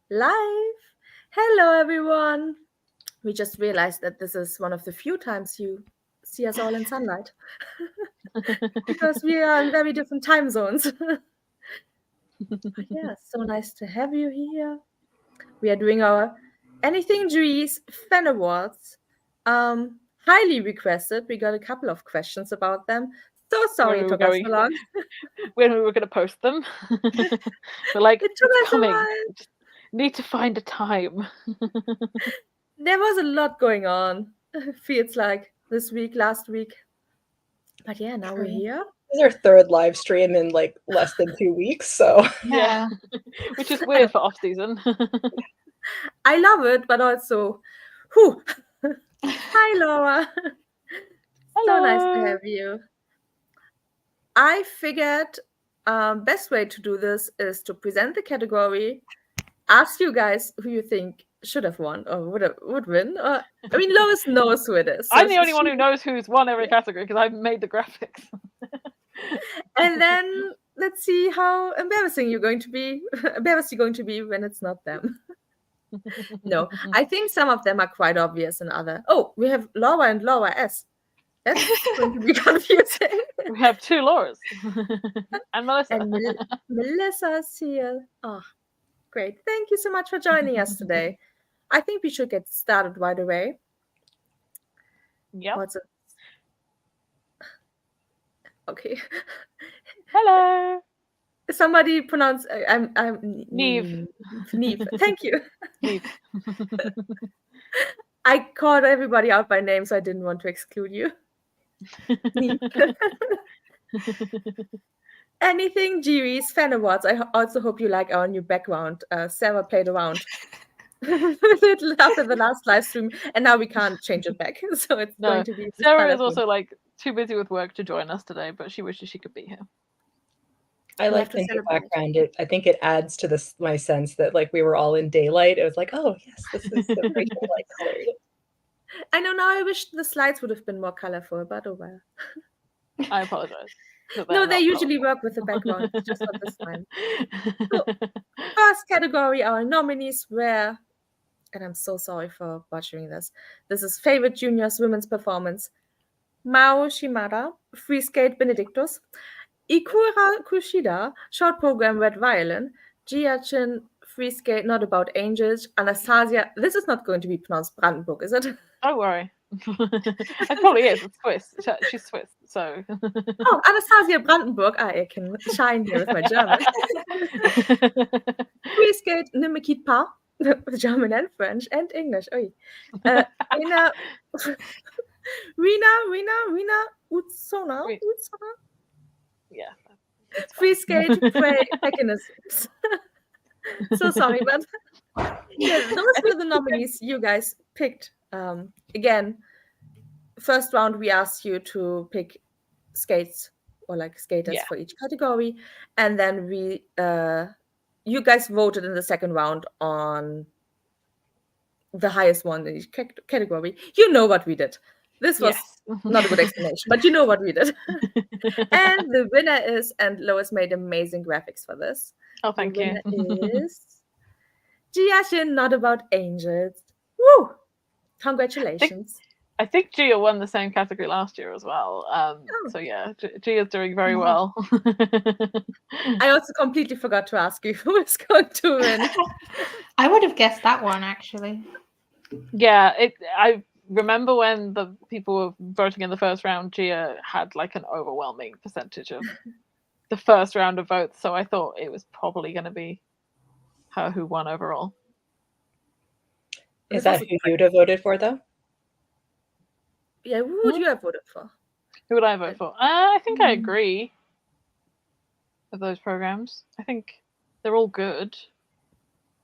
Live. Hello, everyone. We just realized that this is one of the few times you see us all in sunlight because we are in very different time zones. Yeah, so nice to have you here. We are doing our Anything Jewish Fan Awards. Highly requested. We got a couple of questions about them. So sorry it took us so long. When we were going to post them. We're like, It took it's us a coming. while. Just need to find a time. There was a lot going on. Feels like this week, last week. But yeah, now we're here. This is our third live stream in like less than 2 weeks, so Yeah. Which is weird for off season. I love it, but also, whew. Hi, Laura. So nice to Hello. have you. I figured best way to do this is to present the category, ask you guys who you think should have won or would win. I mean, Lois knows who it is. So I'm the only one who knows who's won every category because I've made the graphics. And then let's see how embarrassing you're going to be. Embarrassed you're going to be when it's not them. No, I think some of them are quite obvious and other. Oh, we have Laura and Laura S. That's going to be confusing. We have two Lauras. And Melissa. And Melissa's here. Oh, great. Thank you so much for joining us today. I think we should get started right away. Yep. Okay. Hello. Somebody pronounce I'm Neve. Neve. Thank you. Neve. I called everybody out by name, so I didn't want to exclude you. Anything Jiris Fan Awards. I also hope you like our new background. Sarah played around with it after the last live stream, and now we can't change it back. So it's going to be Sarah is also like too busy with work to join us today, but she wishes she could be here. I like the new background. I think it adds to this my sense that like we were all in daylight. It was like, oh yes, this is the Rachel light colored. I know now. I wish the slides would have been more colorful, but oh well. I apologize. No, they usually work with the background, just not this time. So, first category, our nominees were, and I'm so sorry for butchering this. This is favorite juniors women's performance: Mao Shimada, free skate Benedictus; Ikura Kushida, short program Red Violin; Jiachin, free skate Not About Angels; Anastasia, this is not going to be pronounced Brandenburg, is it? Don't worry. It probably is. It's Swiss. She's Swiss, so. Oh, Anastasia Brandenburg. I can shine here with my German. Free skate Nimekit Pa, German and French and English. Oy. Rina Utsona. Yeah. Free skate Prey Mechanisms. So sorry, but yeah, those were the nominees you guys picked. Again, first round we asked you to pick skates or like skaters for each category, and then we you guys voted in the second round on the highest one in each category. You know what we did. This was not a good explanation, but you know what we did. And the winner is, and Lois made amazing graphics for this. Oh, thank you. Is Jiashin, Not About Angels. Woo! Congratulations. I think Gia won the same category last year as well. So yeah, Gia's doing very well. I also completely forgot to ask you who is going to win. I would have guessed that one actually. Yeah, I remember when the people were voting in the first round, Gia had like an overwhelming percentage of the first round of votes, so I thought it was probably going to be her who won overall. Is that who you'd have voted for, though? Yeah, who would you have voted for? Who would I vote for? I think I agree with those programs. I think they're all good,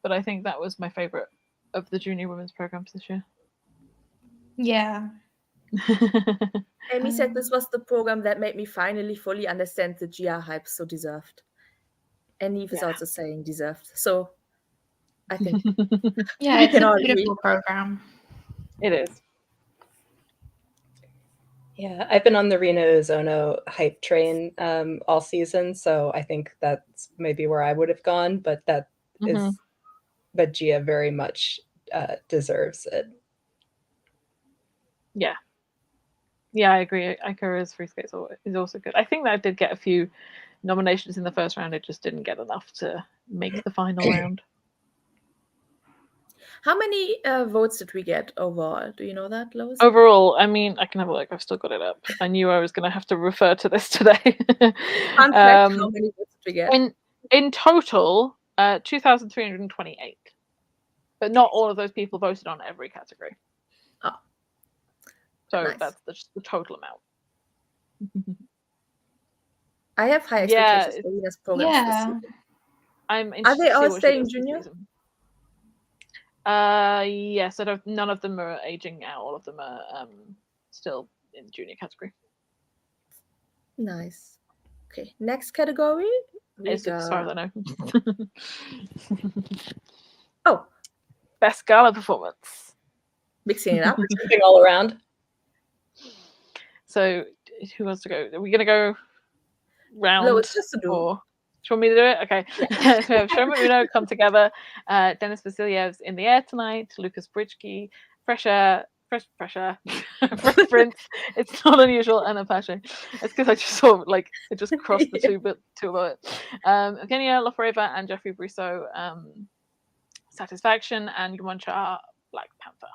but I think that was my favorite of the junior women's programs this year. Yeah. Amy said this was the program that made me finally fully understand the GR hype so deserved. And Eve is also saying deserved. So I think yeah, it's a beautiful program. It is. Yeah, I've been on the Rina Ozono hype train all season, so I think that's maybe where I would have gone, but that is Gia very much deserves it. Yeah, I agree. Aikura's free skates is also good. I think that I did get a few nominations in the first round. It just didn't get enough to make the final round. How many votes did we get overall? Do you know that, Lois? Overall, I mean, I can have a look. I've still got it up. I knew I was going to have to refer to this today. How many votes did we get? In total, 2,328. But not all of those people voted on every category. Oh. So Nice. that's the total amount. I have high expectations for Lena's programs this Yeah. season. I'm Are interested they to see all what she staying does this junior? season. Yes, none of them are aging out. All of them are still in the junior category. Nice. Okay, next category. As far as I know. Oh, best gala performance. Mixing it up. Jumping all around. So, who wants to go? Are we going to go round? Lois, just to do. Or do you want me to do it? Okay. Yeah. So we have Shoma Uno come together. Denis Vasilyev's In the Air Tonight. Lucas Bridgky. Fresh Prince. It's not unusual. And Apache. It's because I just saw it just crossed the two of it. Evgenia Lofareva and Jeffrey Brousseau. Satisfaction and Yumoncha Black Panther.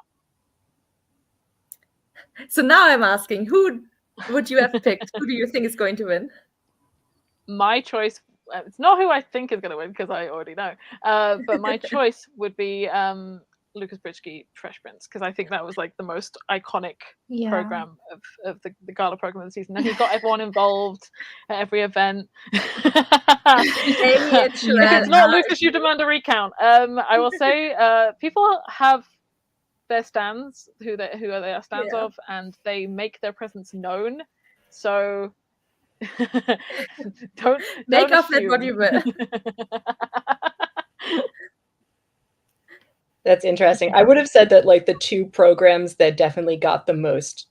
So now I'm asking, who would you have picked? Who do you think is going to win? My choice, it's not who I think is going to win because I already know, but my choice would be Lucas Bridgky, Fresh Prince, because I think that was the most iconic program of the gala program of the season. And he got everyone involved at every event. If it's not Lucas, you demand a recount. I will say people have their stands, who they are stands of, and they make their presence known. So don't make of assume. it what you will. That's interesting. I would have said that the two programs that definitely got the most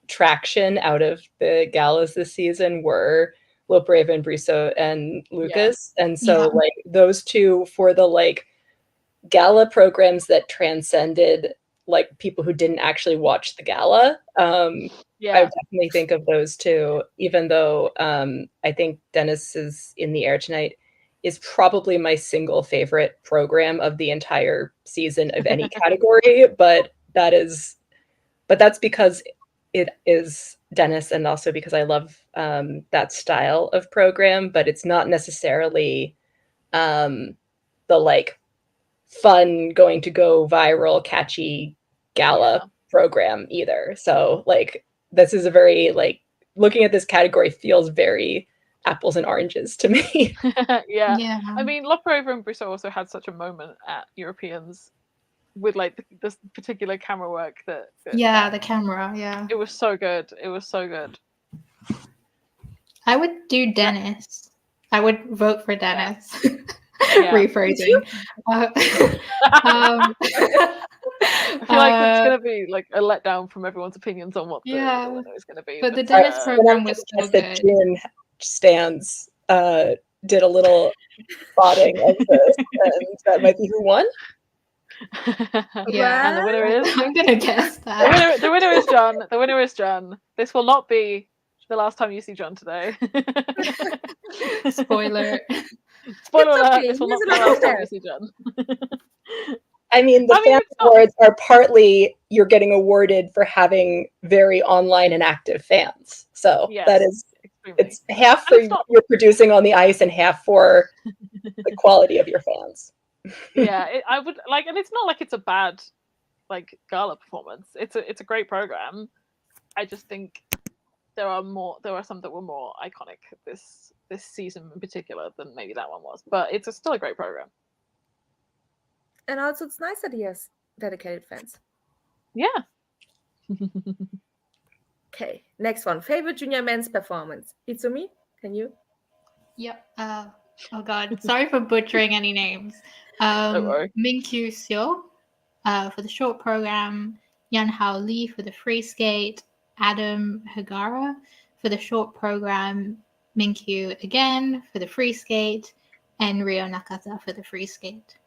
traction out of the galas this season were Lofareva and Brousseau and Lucas. Yeah. And so those two for the gala programs that transcended people who didn't actually watch the gala. I definitely think of those two, even though I think Denis's In the Air Tonight is probably my single favorite program of the entire season of any category, but that's because it is Denis and also because I love that style of program, but it's not necessarily the fun, going to go viral, catchy gala program either. So this is a very looking at this category feels very apples and oranges to me. Yeah. I mean, Lofareva and Brousseau also had such a moment at Europeans with this particular camera work that the camera, it was so good. I would do Denis. I would vote for Denis. Rephrasing. I feel it's going to be a letdown from everyone's opinions on what the winner is going to be. But the Denis program was so good. Jin stands did a little spotting of this, and that might be who won. And the winner is. I'm gonna guess that. The winner is John. The winner is John. This will not be the last time you see John today. Spoiler. Spoiler alert! This will not be the last time you see John. I mean, the fan awards are partly you're getting awarded for having very online and active fans. So that is, it's half for you're producing on the ice and half for the quality of your fans. I would and it's not it's a bad gala performance. It's a great program. I just think there are some that were more iconic this season in particular than maybe that one was, but it's still a great program. And also, it's nice that he has dedicated fans. Yeah. Okay, next one. Favorite junior men's performance. Itsumi, can you? Yep. Oh God, sorry for butchering any names. Minkyu Seo for the short program, Yan Hao Lee for the free skate, Adam Hagara for the short program, Minkyu again for the free skate, and Ryo Nakata for the free skate.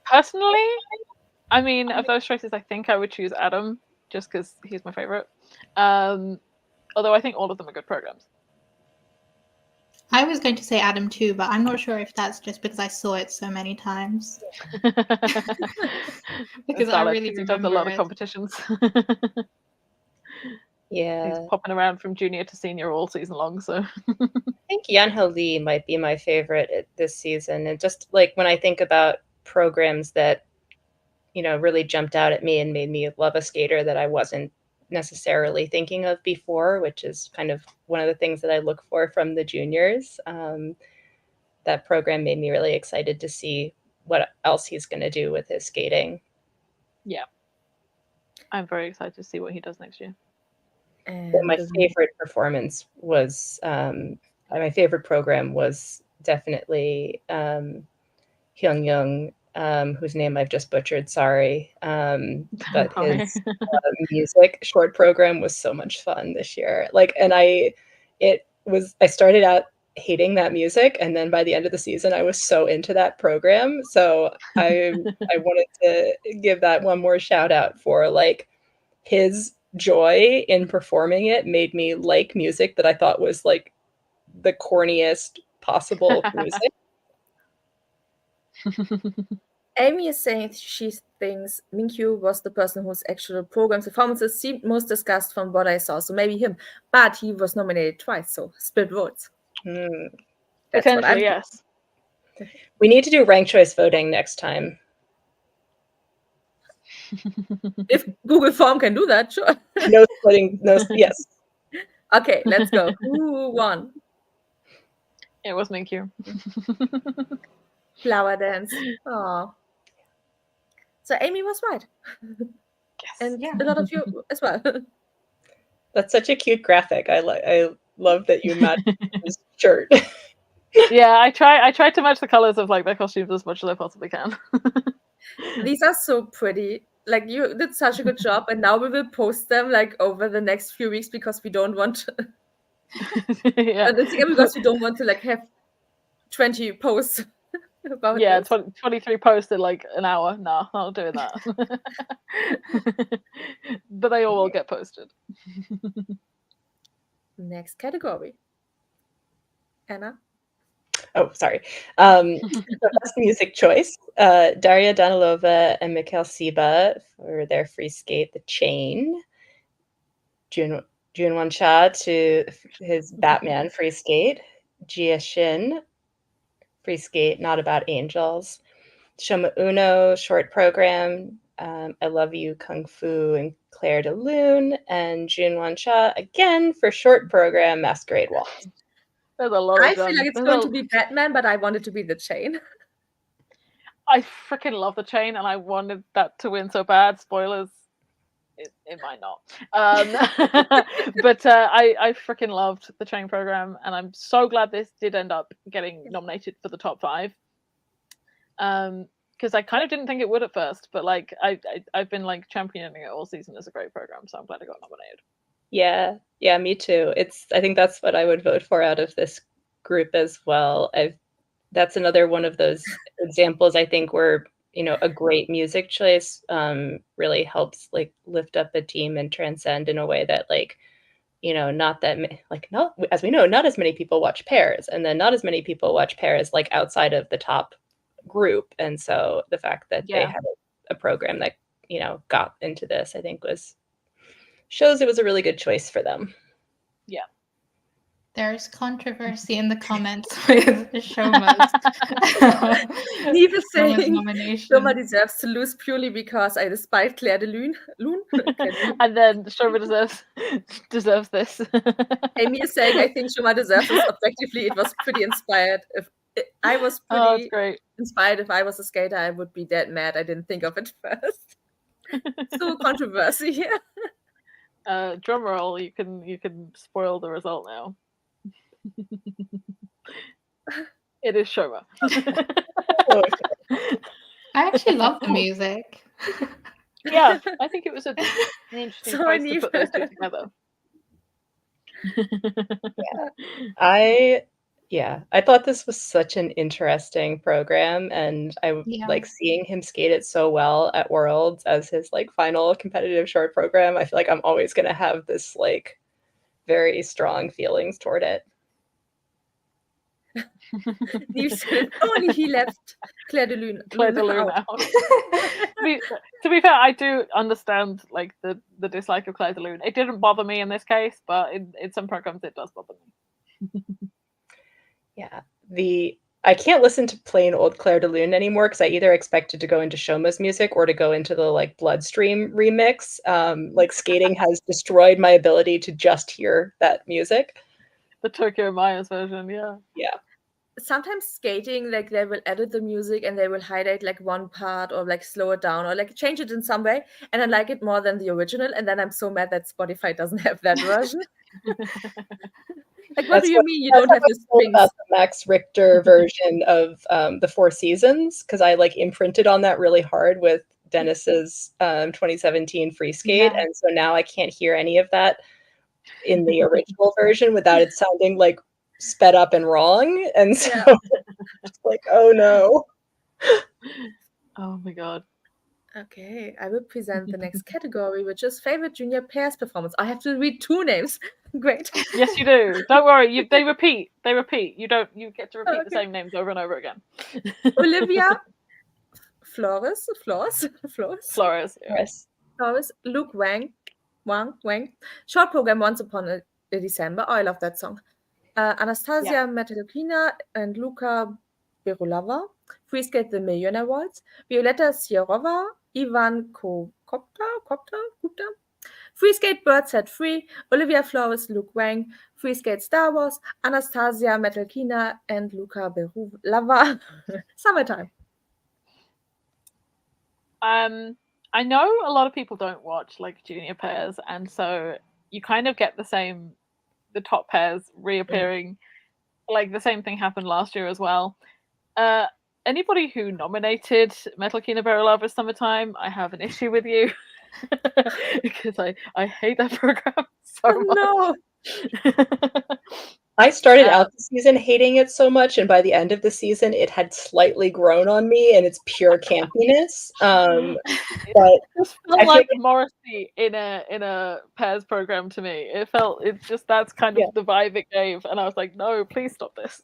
Personally, I mean, of those choices, I think I would choose Adam just because he's my favorite. Although I think all of them are good programs. I was going to say Adam too, but I'm not sure if that's just because I saw it so many times. Because I really he does a lot of remember it. competitions. Yeah. He's popping around from junior to senior all season long, so I think Yanho Lee might be my favorite this season. And just like when I think about programs that, you know, really jumped out at me and made me love a skater that I wasn't necessarily thinking of before, which is kind of one of the things that I look for from the juniors. That program made me really excited to see what else he's going to do with his skating. Yeah. I'm very excited to see what he does next year. And my favorite performance was, my favorite program was definitely Hyung Young, whose name I've just butchered, sorry. But his music short program was so much fun this year. Like, and I started out hating that music, and then by the end of the season, I was so into that program. So I wanted to give that one more shout out for like his joy in performing it made me like music that I thought was like the corniest possible music. Amy is saying she thinks Minkyu was the person whose actual program's performances seemed most discussed from what I saw. So maybe him. But he was nominated twice, so split votes. Potentially, yes. We need to do ranked choice voting next time. If Google Form can do that, sure. No splitting, yes. Okay, let's go. Who won? It was Minkyu. Flower dance. Oh. So Amy was right. Yes. And a lot of you as well. That's such a cute graphic. I love that you matched his shirt. Yeah, I try to match the colors of like their costumes as much as I possibly can. These are so pretty. Like you did such a good job, and now we will post them like over the next few weeks because we don't want to yeah. because we don't want to like have 20 posts about this. 23 posts in like an hour. No, I'm not doing that. But they all will get posted. Next category. Anna? Oh, sorry. Best music choice. Daria Danilova and Mikhail Siba for their free skate, The Chain. Junwon Cha to his Batman free skate. Jia Shin, free skate, Not About Angels. Shoma Uno, short program, I Love You, Kung Fu, and Claire de Lune. And Junwon Cha, again, for short program, Masquerade Waltz. There's a lot of I feel like it's going to be Batman, but I want it to be The Chain. I freaking love The Chain, and I wanted that to win so bad. Spoilers. It might not. But I freaking loved The Chain program, and I'm so glad this did end up getting nominated for the top 5. Because I kind of didn't think it would at first, but like I've been like championing it all season as a great program, so I'm glad it got nominated. Yeah, me too. I think that's what I would vote for out of this group as well. That's another one of those examples I think where, you know, a great music choice really helps like lift up a team and transcend in a way that like, you know, not as we know, not as many people watch pairs, and then not as many people watch pairs like outside of the top group. And so the fact that they had a program that, you know, got into this, I think shows it was a really good choice for them. Yeah. There's controversy in the comments with Shoma's nomination. Shoma deserves to lose purely because I despise Claire de Lune. And then Shoma deserves this. Amy is saying, I think Shoma deserves this. Objectively, it was pretty inspired. I was pretty inspired. If I was a skater, I would be dead mad. I didn't think of it first. So controversy here. Drum roll, you can spoil the result now. It is Shoma. I actually love the music. Yeah, I think it was an interesting choice to put those two together. I Yeah, I thought this was such an interesting program, and I Yeah. like seeing him skate it so well at Worlds as his like final competitive short program. I feel like I'm always gonna have this like very strong feelings toward it. Only he left Claire de Lune. Claire de Lune out. To be fair, I do understand like the dislike of Claire de Lune. It didn't bother me in this case, but in some programs it does bother me. Yeah, I can't listen to plain old Claire de Lune anymore because I either expected to go into Shoma's music or to go into the like Bloodstream remix. Like skating has destroyed my ability to just hear that music. The Tokyo Maya's version, yeah. Yeah. Sometimes skating, like they will edit the music and they will highlight like one part or like slow it down or like change it in some way, and I like it more than the original, and then I'm so mad that Spotify doesn't have that version. Like, what do you mean you don't have the strings? About the Max Richter version of the Four Seasons, because I like imprinted on that really hard with Dennis's 2017 free skate, Yeah. and so now I can't hear any of that in the original version without it sounding like sped up and wrong, and so it's like, oh no. Oh my god. Okay, I will present the next category, which is favorite junior pairs performance. I have to read 2 names. Great. Yes, you do. Don't worry. They repeat. They repeat. You get to repeat the Okay. same names over and over again. Olivia Flores, Yes. Luke Wang. Short program Once Upon a December. Oh, I love that song. Anastasia Metelkina and Luka Berulava. Free skate The Millionaire Waltz. Violetta Sierova, Ivan Gupta. Free skate Bird Set Free. Olivia Flores, Luke Wang. Free skate Star Wars. Anastasia Metelkina and Luka Berulava. Summertime. I know a lot of people don't watch like junior pairs, and so you kind of get the top pairs reappearing. Like the same thing happened last year as well. Anybody who nominated Metalkina Berilava Summertime, I have an issue with you because I hate that program so much. No. I started out the season hating it so much, and by the end of the season, it had slightly grown on me, and it's pure campiness. But it just felt like Morrissey in a pairs program to me. That's kind of the vibe it gave, and I was like, no, please stop this.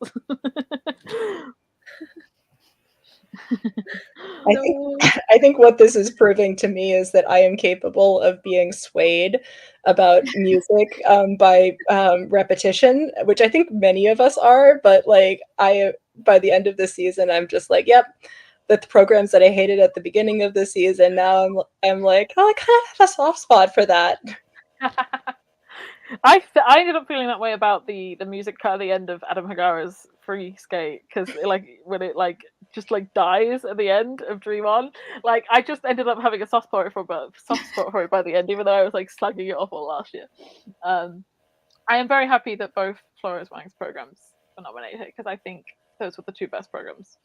I think what this is proving to me is that I am capable of being swayed about music by repetition, which I think many of us are. But like by the end of the season, I'm just like, yep, the programs that I hated at the beginning of the season, now I'm like, oh, I kind of have a soft spot for that. I ended up feeling that way about the music cut at the end of Adam Hagara's free skate, because when it just dies at the end of Dream On, I just ended up having a soft spot for it by the end, even though I was slugging it off all last year. I am very happy that both Flores Wang's programs were nominated, because I think those were the 2 best programs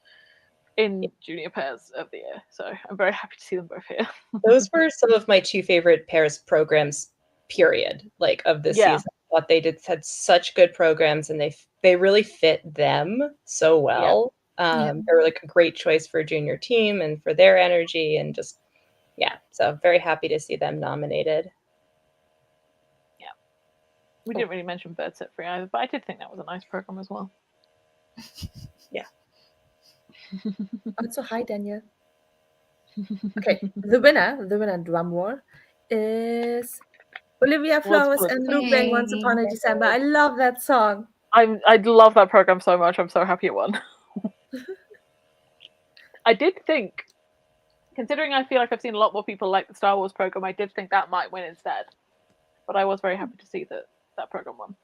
in junior pairs of the year. So I'm very happy to see them both here. Those were some of my 2 favorite pairs programs, period, of this season. I thought they had such good programs, and they really fit them so well. They're a great choice for a junior team and for their energy, and just so very happy to see them nominated. We didn't really mention Bird Set Free either, but I did think that was a nice program as well. Also, hi Daniel. Okay, the winner drum roll is Olivia Flores and Luke Wang, Once Upon a December. I love that song. I love that program so much. I'm so happy it won. I did think, considering I feel like I've seen a lot more people like the Star Wars program, I did think that might win instead. But I was very happy to see that program won.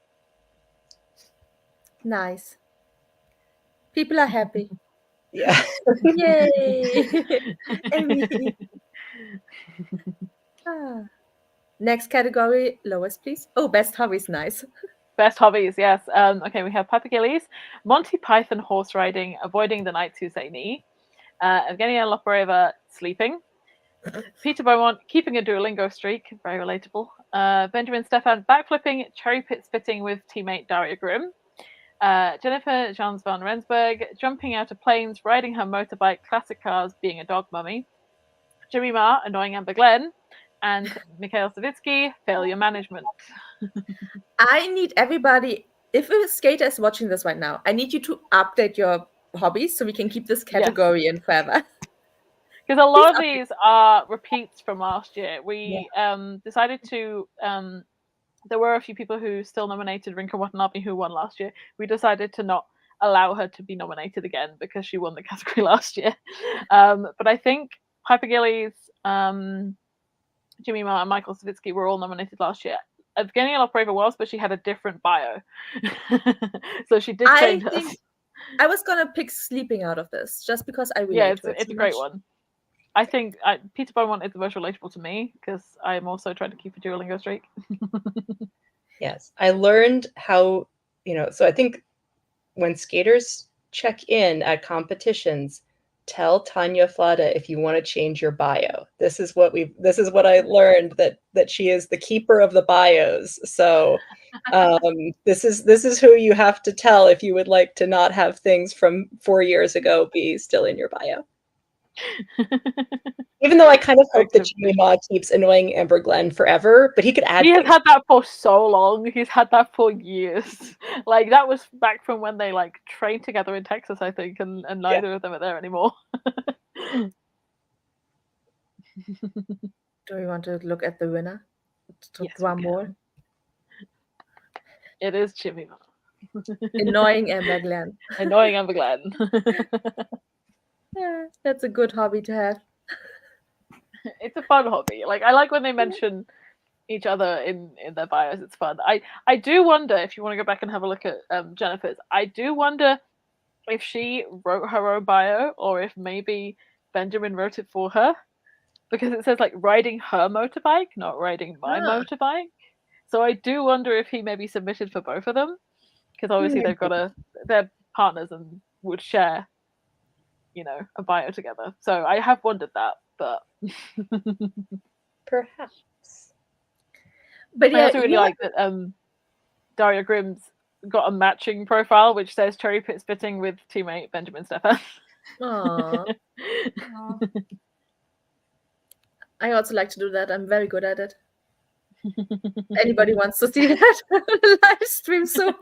Nice. People are happy. Yeah. Yay! Next category, Lois, please. Oh, best hobbies, nice. Best hobbies, yes. Okay, we have Papa Gillies, Monty Python horse riding, avoiding the knights who say knee, Evgenia Loporeva sleeping, Peter Beaumont keeping a Duolingo streak, very relatable, Benjamin Stefan backflipping, cherry pit spitting with teammate Daria Grimm, Jennifer Jans van Rensburg, jumping out of planes, riding her motorbike, classic cars, being a dog mummy. Jimmy Ma, annoying Amber Glenn. And Mikhail Savitsky, failure management. I need everybody, if a skater is watching this right now, I need you to update your hobbies so we can keep this category in forever. Because a lot of these are repeats from last year. We decided to, there were a few people who still nominated Rinka Watanabe who won last year. We decided to not allow her to be nominated again because she won the category last year. But I think Piper Gillies, Jimmy Ma and Michael Savitsky were all nominated last year. At the beginning, Lopreva was, but she had a different bio. So she did change hers. I was going to pick Sleeping out of this, just because I relate to it. It's a great one. I think Peter Beaumont is the most relatable to me, because I'm also trying to keep a Duolingo streak. Yes. I learned how, so I think when skaters check in at competitions, tell Tanya Flada if you want to change your bio. This is what I learned, that she is the keeper of the bios. So this is who you have to tell if you would like to not have things from 4 years ago be still in your bio. Even though I kind of hope that Jimmy Ma keeps annoying Amber Glenn forever, but he could add. He has had that for so long. He's had that for years. Like, that was back from when they trained together in Texas, I think, and neither of them are there anymore. Do we want to look at the winner? Yes, one more. It is Jimmy Ma. Annoying Amber Glenn. Annoying Amber Glenn. Yeah, that's a good hobby to have. It's a fun hobby. I like when they mention each other in their bios. It's fun. I do wonder, if you want to go back and have a look at Jennifer's, I do wonder if she wrote her own bio or if maybe Benjamin wrote it for her, because it says riding her motorbike, not riding my motorbike. So I do wonder if he maybe submitted for both of them, because obviously they're partners and would share a bio together. So I have wondered that, but perhaps. But I also really like that Daria Grimm's got a matching profile which says cherry pit spitting with teammate Benjamin Stefan. Aww. I also like to do that. I'm very good at it. Anybody wants to see that live stream soon?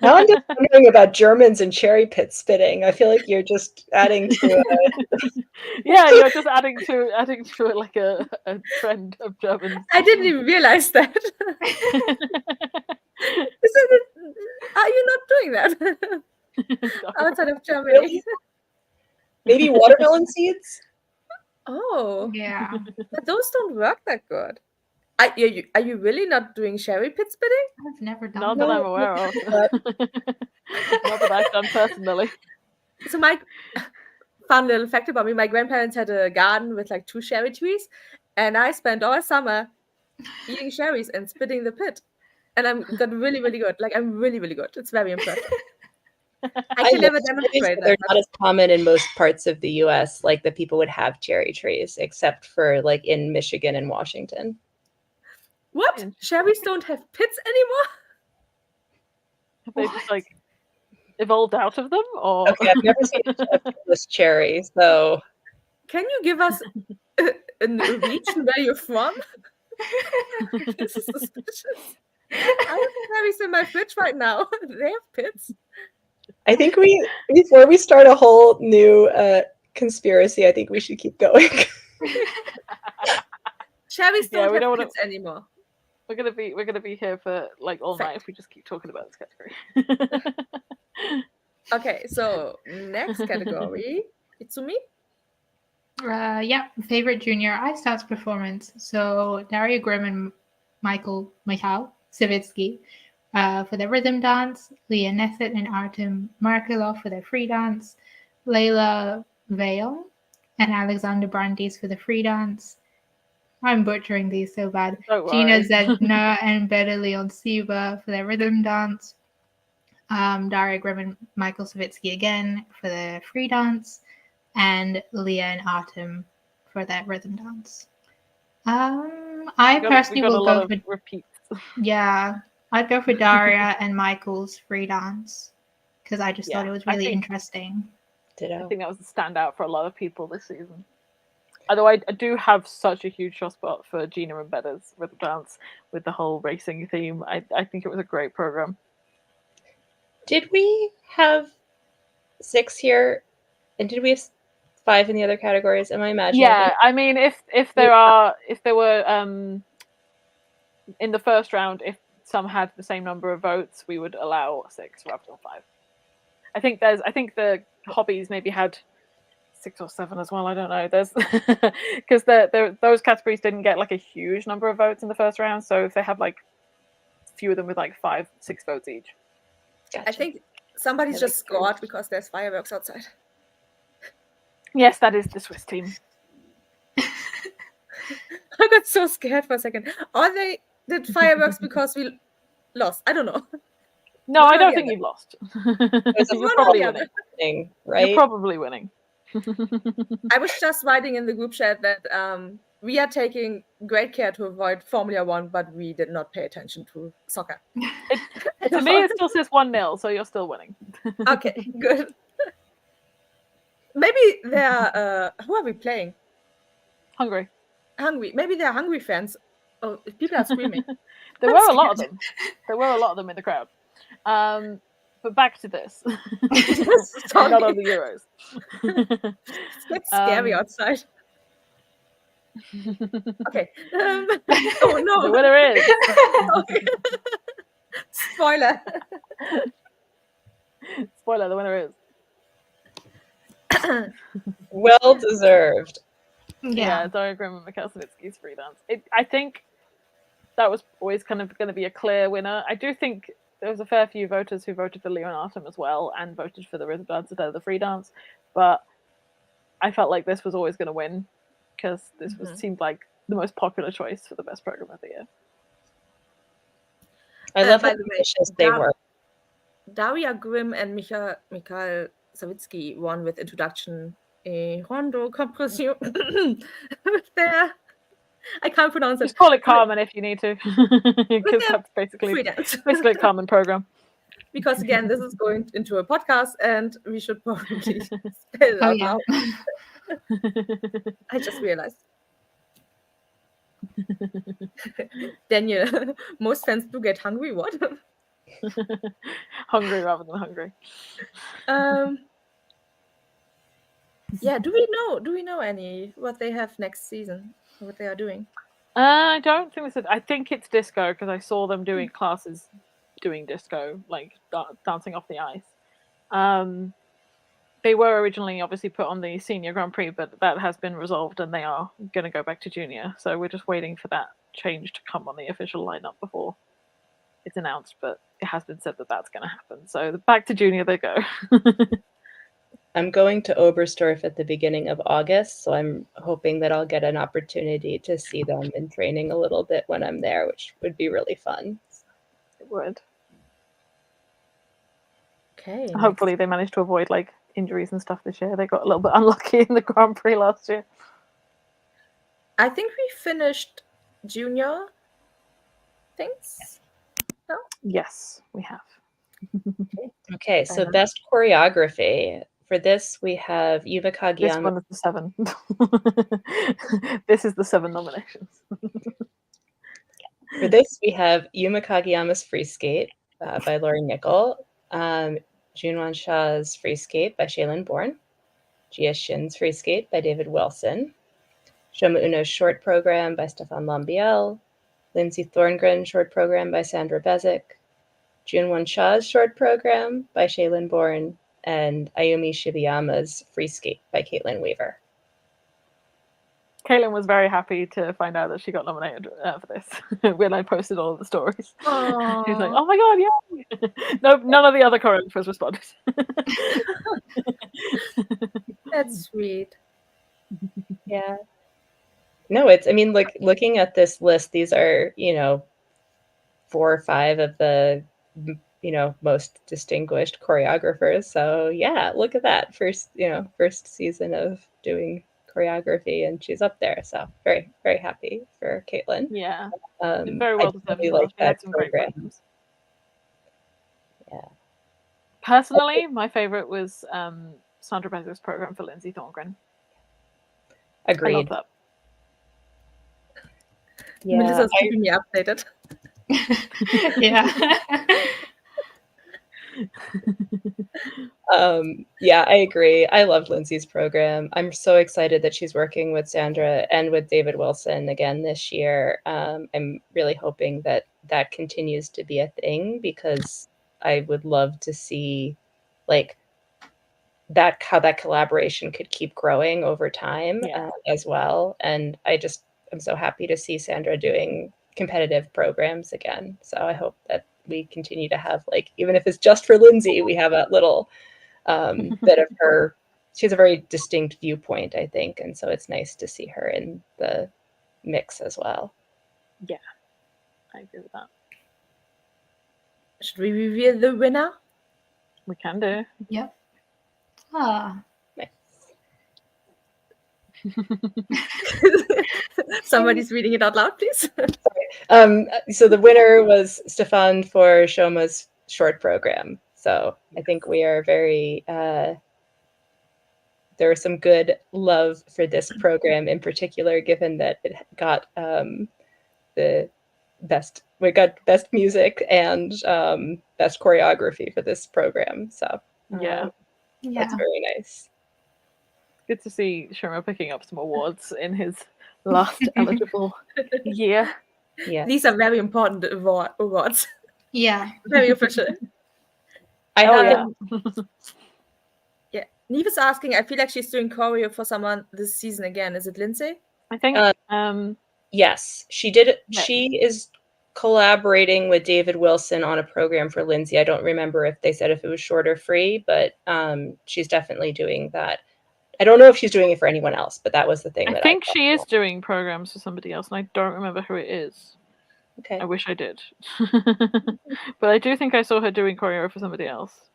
Now I'm just wondering about Germans and cherry pit spitting. I feel like you're just adding to Yeah, you're just adding to it a trend of Germans. I didn't even realize that. Are you not doing that outside of Germany? Really? Maybe watermelon seeds? Oh, yeah. But those don't work that good. Are you really not doing cherry pit spitting? I've never done Not that. that I'm aware of. Not that I've done personally. So my fun little fact about me, my grandparents had a garden with 2 cherry trees, and I spent all summer eating cherries and spitting the pit. And I'm got really, really good. I'm really, really good. It's very impressive. I can never demonstrate that. They're not as common in most parts of the US, that people would have cherry trees, except for in Michigan and Washington. What? Cherries don't have pits anymore? Have they just evolved out of them, or? Okay, I've never seen a pitless cherry, so. Can you give us a region where you're from? This is suspicious. I have cherries in my fridge right now. They have pits. I think before we start a whole new conspiracy, I think we should keep going. Cherries don't have pits anymore. We're gonna be here for all night if we just keep talking about this category. Okay, so next category, Itsumi. Yeah, favorite junior ice dance performance. So Daria Grimm and Michael Savitsky for their rhythm dance, Leah Nesset and Artem Markelov for their free dance, Layla Vale and Alexander Brandes for the free dance. I'm butchering these so bad. Gina Zedna and Beda Leon Siva for their rhythm dance. Daria Grimm and Michael Savitsky again for their free dance. And Leah and Artem for their rhythm dance. I personally will go for repeats. Yeah, I'd go for Daria and Michael's free dance because I just thought it was really interesting. Ditto. I think that was the standout for a lot of people this season. Although I do have such a huge soft spot for Gina and Betta's rhythm dance with the whole racing theme. I think it was a great program. Did we have 6 here? And did we have 5 in the other categories? Am I imagining? Yeah, I mean, if there were in the first round, if some had the same number of votes, we would allow 6 rather than 5. I think the hobbies maybe had 6 or 7 as well. I don't know. There's because those categories didn't get like a huge number of votes in the first round. So if they have like few of them with like 5, 6 votes each. Gotcha. I think somebody's just scored because there's fireworks outside. Yes, that is the Swiss team. I got so scared for a second. Or they did fireworks because we lost. I don't know. No, I don't think you've lost. You're probably winning. Right? You're probably winning. I was just writing in the group chat that we are taking great care to avoid Formula 1, but we did not pay attention to soccer. To me, it still says 1-0, so you're still winning. Okay, good. Maybe they're who are we playing? Hungry. Maybe they're Hungry fans. Oh, people are screaming. There were a lot of them. There were a lot of them in the crowd. But back to this. Not on the Euros. It's like scary outside. Okay. Oh no. The winner is. Spoiler. Spoiler, the winner is. Well deserved. Yeah, Daria Grimm and Mikhail Savitsky's free dance. I think that was always kind of going to be a clear winner. I do think there was a fair few voters who voted for Leon Artem as well and voted for the rhythm dance instead of the free dance. But I felt like this was always going to win because this seemed like the most popular choice for the best program of the year. I love how ambitious they were. Daria Grimm and Mikhail Savitsky won with introduction Rondo Compression with their I can't pronounce it. Just call it Carmen if you need to, because that's basically a Carmen program. Because again, this is going into a podcast, and we should probably spell it out now. I just realized. Daniel, most fans do get hungry. What? Hungry rather than hungry. Yeah. Do we know any what they have next season? What they are doing? I don't think I think it's disco because I saw them doing classes doing disco, like dancing off the ice. They were originally obviously put on the senior Grand Prix, but that has been resolved and they are going to go back to junior. So we're just waiting for that change to come on the official lineup before it's announced, but it has been said that that's going to happen. So back to junior they go. I'm going to Oberstdorf at the beginning of August, so I'm hoping that I'll get an opportunity to see them in training a little bit when I'm there, which would be really fun. It would. Okay. Hopefully they managed to avoid like injuries and stuff this year. They got a little bit unlucky in the Grand Prix last year. I think we finished junior things. No? Yes, we have. Okay, so best choreography. For this, we have Yuma Kageyama. This one is the 7. This is the 7 nominations. For this, we have Yuma Kageyama's Free Skate by Laurie Nickel, Junwon Shah's Free Skate by Shaylin Bourne, Jia Shin's Free Skate by David Wilson, Shoma Uno's Short Program by Stefan Lambiel, Lindsay Thorngren Short Program by Sandra Bezic, Junwon Shah's Short Program by Shaylin Bourne, and Ayumi Shibayama's Free Skate by Caitlin Weaver. Caitlin was very happy to find out that she got nominated for this when I posted all of the stories. She was like, "Oh my god, yeah!" No, none of the other choreographers responded. That's sweet. Yeah. No, it's. I mean, like looking at this list, these are 4 or 5 of the most distinguished choreographers. So yeah, look at that first season of doing choreography, and she's up there. So very, very happy for Caitlin. Yeah, very well deserved. Really like that some great program. programs. Personally, my favorite was Sandra Bezos' program for Lindsay Thorngren. Agreed. I love that. Yeah, Melissa's keeping me updated. Yeah. Yeah, I agree. I loved Lindsay's program. I'm so excited that she's working with Sandra and with David Wilson again this year. I'm really hoping that that continues to be a thing because I would love to see like that how that collaboration could keep growing over time as well. And I'm so happy to see Sandra doing competitive programs again. So I hope that we continue to have like even if it's just for Lindsay, we have a little bit of her. She has a very distinct viewpoint, I think, and so it's nice to see her in the mix as well. Yeah, I agree with that. Should we reveal the winner? We can do. Yep. Ah. Nice. Somebody's reading it out loud, please. So the winner was Stefan for Shoma's short program. So I think we are very there was some good love for this program in particular, given that it got the best music and best choreography for this program. So that's very nice. Good to see Shoma picking up some awards in his last eligible year. Yeah, these are very important awards. Yeah, very official. Yeah. Neve is asking. I feel like she's doing choreo for someone this season again. Is it Lindsay? I think. Yes, she did. Yeah. She is collaborating with David Wilson on a program for Lindsay. I don't remember if they said if it was short or free, but she's definitely doing that. I don't know if she's doing it for anyone else, but that was the thing. I think she is doing programs for somebody else, and I don't remember who it is. Okay. I wish I did. But I do think I saw her doing choreo for somebody else.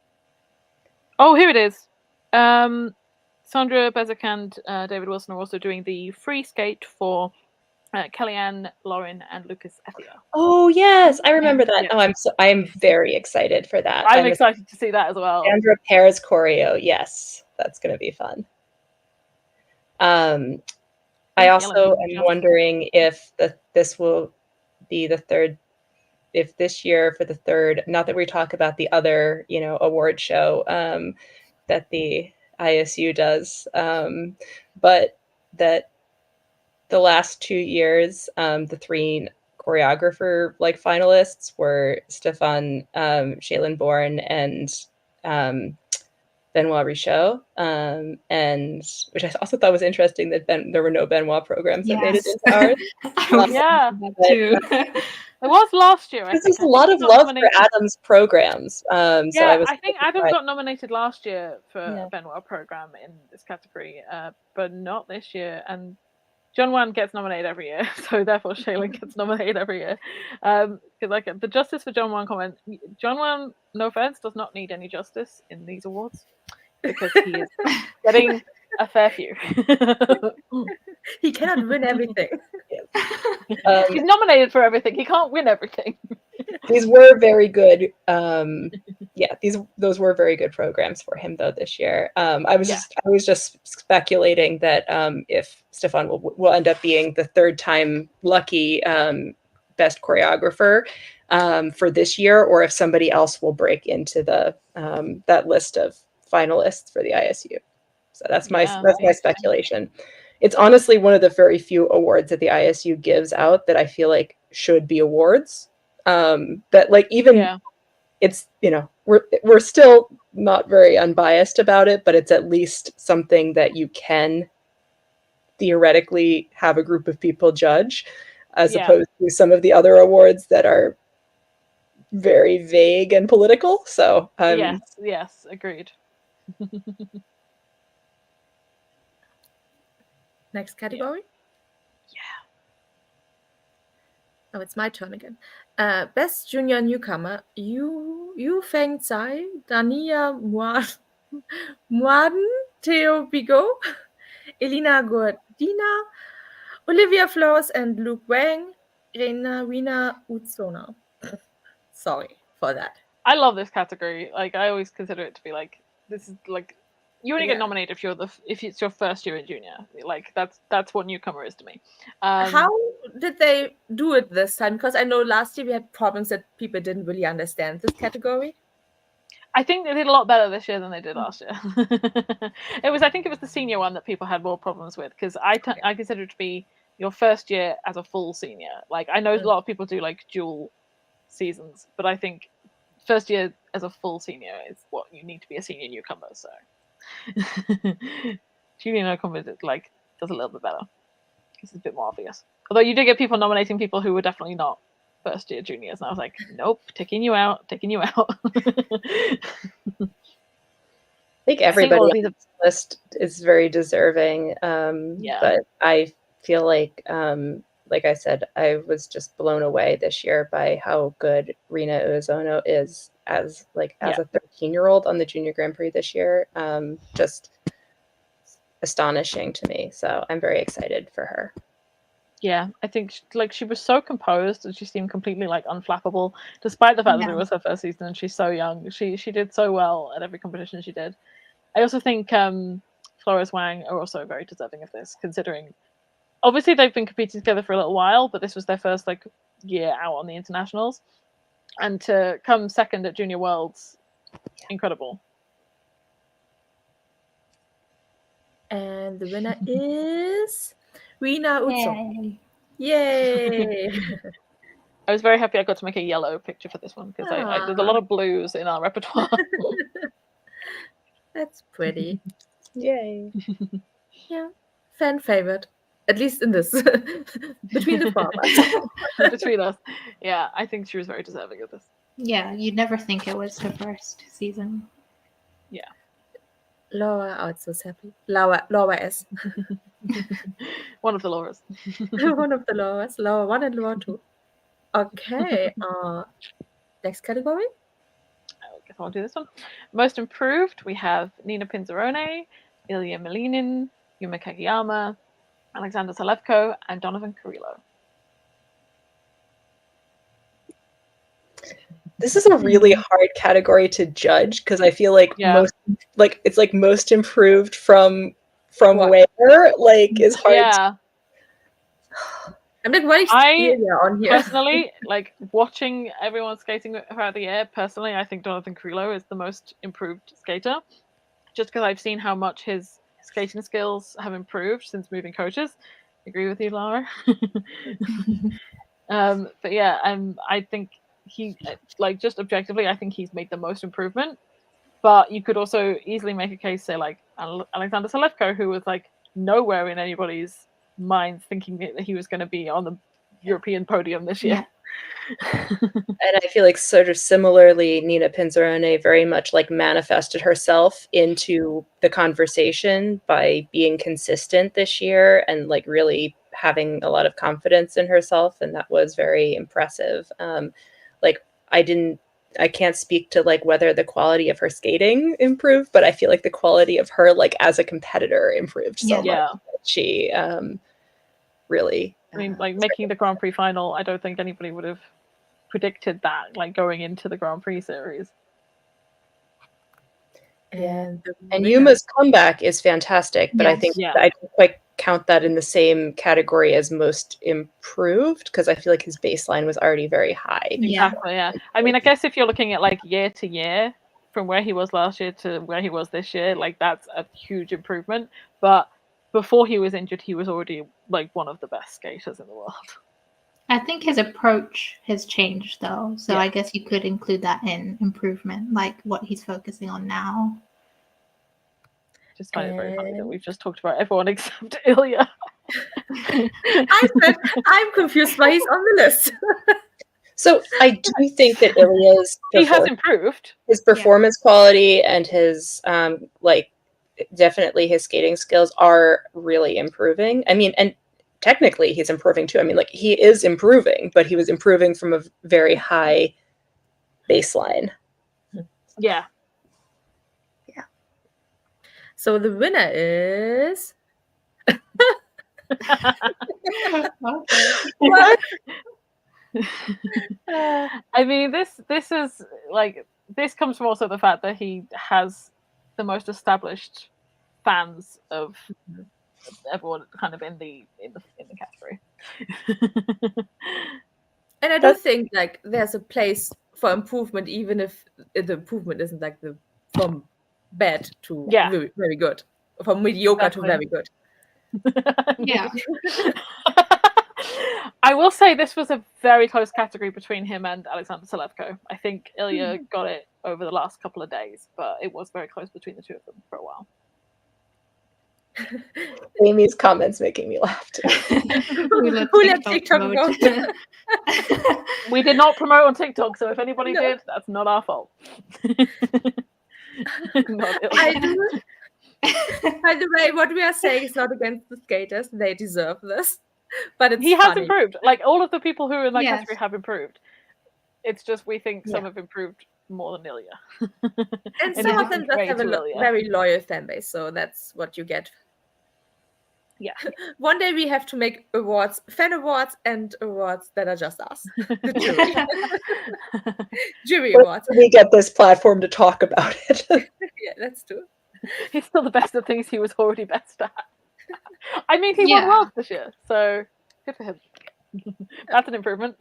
Oh, here it is. Sandra Bezic and David Wilson are also doing the free skate for Kellyanne, Lauren, and Lucas Effia. Oh yes, I remember that. Yeah. Oh, I'm very excited for that. I'm excited to see that as well. Sandra Pear's choreo. Yes, that's going to be fun. I also am wondering if this will be the third. If this year for the third, not that we talk about the other, award show that the ISU does, but that the last 2 years, the 3 choreographer finalists were Stefan Shaylin Bourne and Benoit Richaud, and which I also thought was interesting that there were no Benoit programs that made it into ours. Too. It was last year. This is a lot of love for Adam's programs. I think Adam got nominated last year for a Benoit program in this category, but not this year. And John Wan gets nominated every year, so therefore Shaylin gets nominated every year. Because the justice for John Wan comment, John Wan, no offense, does not need any justice in these awards because he is getting a fair few. He cannot win everything. He's nominated for everything. He can't win everything. These were very good. Those were very good programs for him though this year. I was just speculating that if Stefan will end up being the third time lucky best choreographer for this year, or if somebody else will break into the that list of finalists for the ISU. So that's my speculation. It's honestly one of the very few awards that the ISU gives out that I feel like should be awards. It's we're still not very unbiased about it, but it's at least something that you can theoretically have a group of people judge, as opposed to some of the other awards that are very vague and political. So yes, agreed. Next category? Oh, it's my turn again. Best Junior Newcomer, Yu Feng Tsai, Dania Muaden, Theo Bigot, Elina Gordina, Olivia Flores, and Luke Wang, Rena Utsona. Sorry for that. I love this category. Like, I always consider it to be like, this is like, you only get nominated if it's your first year in junior. Like, that's what newcomer is to me. How did they do it this time? Because I know last year we had problems that people didn't really understand this category. I think they did a lot better this year than they did last year. I think it was the senior one that people had more problems with, because I consider it to be your first year as a full senior. Like, I know a lot of people do like dual seasons, but I think first year as a full senior is what you need to be a senior newcomer. So junior newcomer does a little bit better because it's a bit more obvious. Although you did get people nominating people who were definitely not first year juniors, and I was like, nope, taking you out. I think everybody on this list is very deserving. But I feel like I said, I was just blown away this year by how good Rina Uezono is as a 13-year-old on the Junior Grand Prix this year. Just astonishing to me. So I'm very excited for her. Yeah, I think she was so composed and she seemed completely unflappable, despite the fact that it was her first season and she's so young. She did so well at every competition she did. I also think Flores Wang are also very deserving of this, considering obviously they've been competing together for a little while, but this was their first year out on the internationals, and to come second at Junior Worlds, incredible. And the winner is Rina Uezono. Yay! I was very happy I got to make a yellow picture for this one because there's a lot of blues in our repertoire. That's pretty. Yay. Yeah. Fan favorite. At least in this. Between the four of us. Between us. Yeah, I think she was very deserving of this. Yeah, you'd never think it was her first season. Yeah. Laura also happy. Laura S. One of the Lauras. One of the Lauras. Laura 1 and Laura 2. Okay. Next category. I guess I'll do this one. Most improved, we have Nina Pinzerone, Ilya Melinin, Yuma Kagiyama, Alexander Salevko, and Donovan Carrillo. This is a really hard category to judge because I feel like most improved from where is hard. Yeah. I'm very on here. Personally, watching everyone skating throughout the year, personally, I think Donovan Carrillo is the most improved skater, just because I've seen how much his skating skills have improved since moving coaches. Agree with you, Laura. But yeah, I think he, just objectively, I think he's made the most improvement. But you could also easily make a case, say, Alexander Salevko, who was nowhere in anybody's minds thinking that he was going to be on the European podium this year. And I feel sort of similarly, Nina Pinzerone very much manifested herself into the conversation by being consistent this year and really having a lot of confidence in herself, and that was very impressive. I can't speak to whether the quality of her skating improved, but I feel the quality of her as a competitor improved so much. She really. I mean, making the Grand Prix final, I don't think anybody would have predicted that, going into the Grand Prix series. And Yuma's comeback is fantastic, but I think I don't quite count that in the same category as most improved because I feel his baseline was already very high. Exactly, yeah. I mean, I guess if you're looking at year to year, from where he was last year to where he was this year, that's a huge improvement. But before he was injured, he was already one of the best skaters in the world. I think his approach has changed though, so I guess you could include that in improvement, what he's focusing on now. Just find it very funny that we've just talked about everyone except Ilya. I said I'm confused why he's on the list. So I do think that Ilya's he has improved. His performance quality and his definitely his skating skills are really improving. I mean, and technically he's improving too. I mean, he is improving, but he was improving from a very high baseline. Yeah. Yeah. So the winner is I mean, this is this comes from also the fact that he has the most established fans of everyone kind of in the category. And I do think like there's a place for improvement, even if the improvement isn't like the from bad to very, very good, from mediocre to very good. Yeah. I will say this was a very close category between him and Alexander Selevko. I think Ilya got it over the last couple of days, but it was very close between the two of them for a while. Amy's comments making me laugh too. Who let TikTok go? We did not promote on TikTok, so if anybody did, that's not our fault. I do. By the way, what we are saying is not against the skaters; they deserve this. But it's he has funny. improved. Like all of the people who are in that category have improved. It's just we think some have improved more than Ilya. And some of them just have a very loyal fan base, so that's what you get. Yeah. One day we have to make awards, fan awards, and awards that are just us, the jury. Jury awards. We get this platform to talk about it. Yeah, let's do it. He's still the best at things he was already best at. I mean, he won Worlds this year, so good for him. That's an improvement.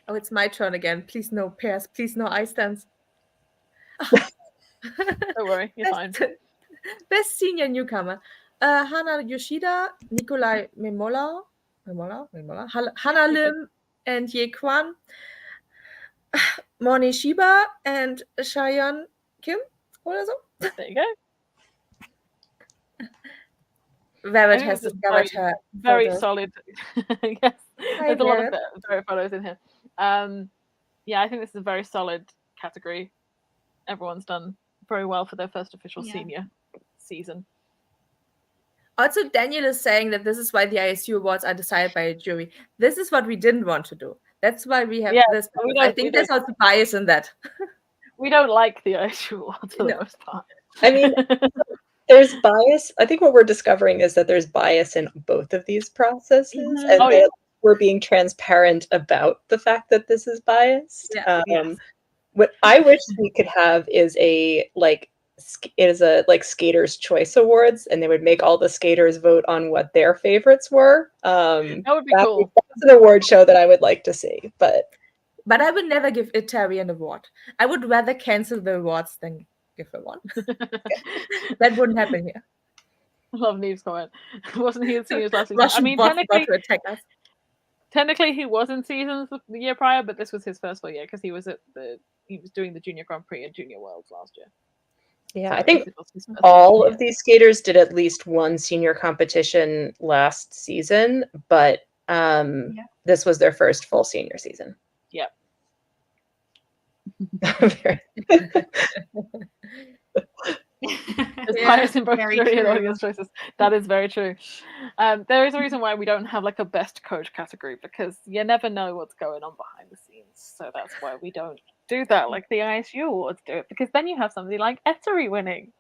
Oh, it's my turn again. Please no pairs. Please no ice dance. Don't worry, you're fine. Best senior newcomer. Hana Yoshida, Nikolai Memola, Hana Lim, and Ye Kwan, Moni Shiba, and Shayan Kim. Oder so? There you go. Verit has discovered her. Very solid. Yes, there's a lot of Verit photos in here. Yeah, I think this is a very solid category. Everyone's done very well for their first official senior season. Also, Daniel is saying that this is why the ISU awards are decided by a jury. This is what we didn't want to do. That's why we have this. I think there's also bias in that. We don't like the ISU awards for the most part. I mean, there's bias. I think what we're discovering is that there's bias in both of these processes, and we're being transparent about the fact that this is biased. What I wish we could have is a Skaters' Choice Awards, and they would make all the skaters vote on what their favorites were. That would be cool. That's an award show that I would like to see, but I would never give Itari an award. I would rather cancel the awards than give her one. That wouldn't happen here. I love Neve's comment. Wasn't he in seniors last season? Russian I mean, technically he was in seasons the year prior, but this was his first full year because he was doing the Junior Grand Prix and Junior Worlds last year. Yeah, so I think all of these skaters did at least one senior competition last season, but this was their first full senior season. Yep. There's bias in both jury and audience choices. That is very true. There is a reason why we don't have like a best coach category, because you never know what's going on behind the scenes. So that's why we don't do that like the ISU awards do it, because then you have somebody like Ettore winning.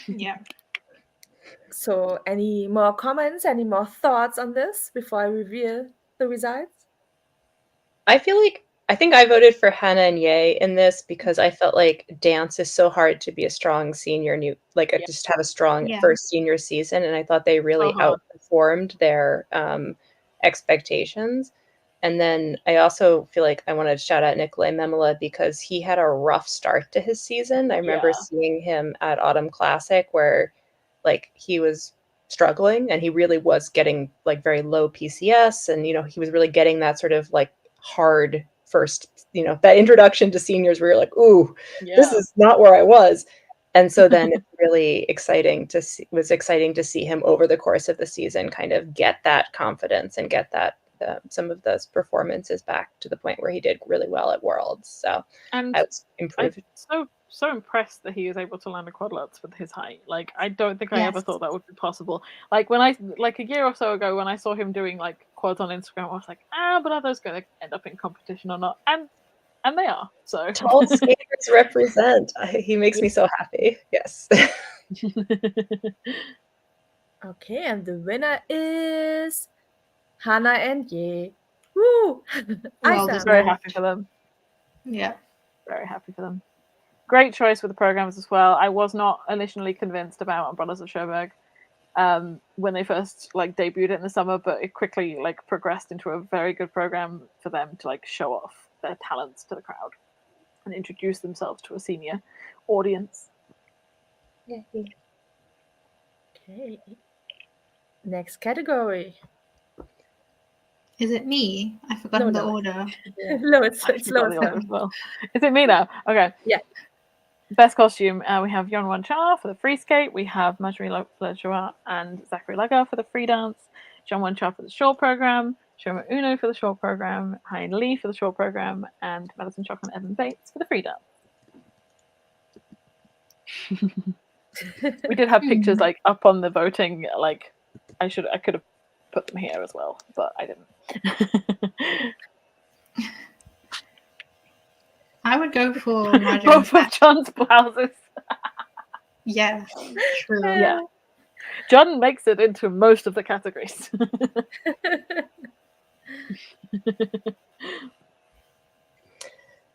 Yeah. So any more comments, any more thoughts on this before I reveal the results? I think I voted for Hannah and Ye in this because I felt like dance is so hard to be a strong senior just have a strong first senior season, and I thought they really outperformed their expectations. And then I also feel like I want to shout out Nikolai Memola because he had a rough start to his season. I remember seeing him at Autumn Classic where like he was struggling and he really was getting like very low PCS, and he was really getting that sort of like hard first, that introduction to seniors where you're like, ooh, this is not where I was. And so then it's really exciting to see him over the course of the season kind of get that confidence and get that some of those performances back to the point where he did really well at Worlds. So and that's improved. I'm so impressed that he is able to land a quad lutz with his height. Like I don't think I ever thought that would be possible. Like when a year or so ago when I saw him doing like quads on Instagram, I was like, but are those going to end up in competition or not? And they are. So tall skaters represent. He makes me so happy. Yes. Okay, and the winner is Hannah and Ye. Woo! Well Iceland. Very happy for them. Yeah. Very happy for them. Great choice with the programs as well. I was not initially convinced about Umbrellas of Cherbourg when they first debuted it in the summer, but it quickly progressed into a very good program for them to show off their talents to the crowd and introduce themselves to a senior audience. Okay. Next category. Is it me? I forgot the order. No, it's the order as well. Is it me now? Okay. Yeah. Best costume, we have Yeonwon Cha for the free skate. We have Marjorie Lejoie and Zachary Lager for the free dance. Jeongwon Cha for the short program. Shoma Uno for the short program. Hein Lee for the short program. And Madison Chock and Evan Bates for the free dance. We did have pictures up on the voting. I could have put them here as well, but I didn't. I would go for both of John's blouses. Yeah, true. Yeah, John makes it into most of the categories.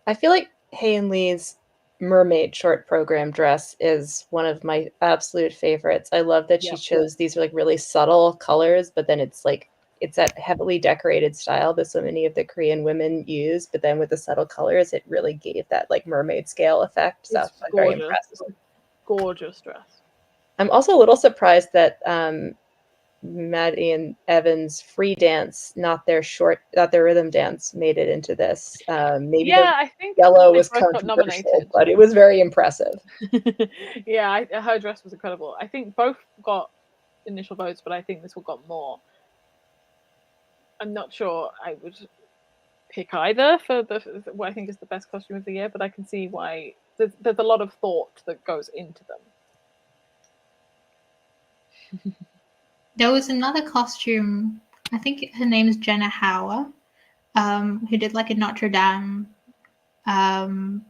I feel like Hein Lee's mermaid short program dress is one of my absolute favorites. I love that she chose these really subtle colors, but then it's that heavily decorated style that so many of the Korean women use, but then with the subtle colors, it really gave that mermaid scale effect. So it's very impressive. Gorgeous dress. I'm also a little surprised that Maddie and Evan's free dance, not their rhythm dance, made it into this. Maybe I think yellow was controversial, but it was very impressive. Yeah, her dress was incredible. I think both got initial votes, but I think this one got more. I'm not sure I would pick either for what I think is the best costume of the year, but I can see why there's a lot of thought that goes into them. There was another costume, I think her name is Jenna Hauer, who did a Notre Dame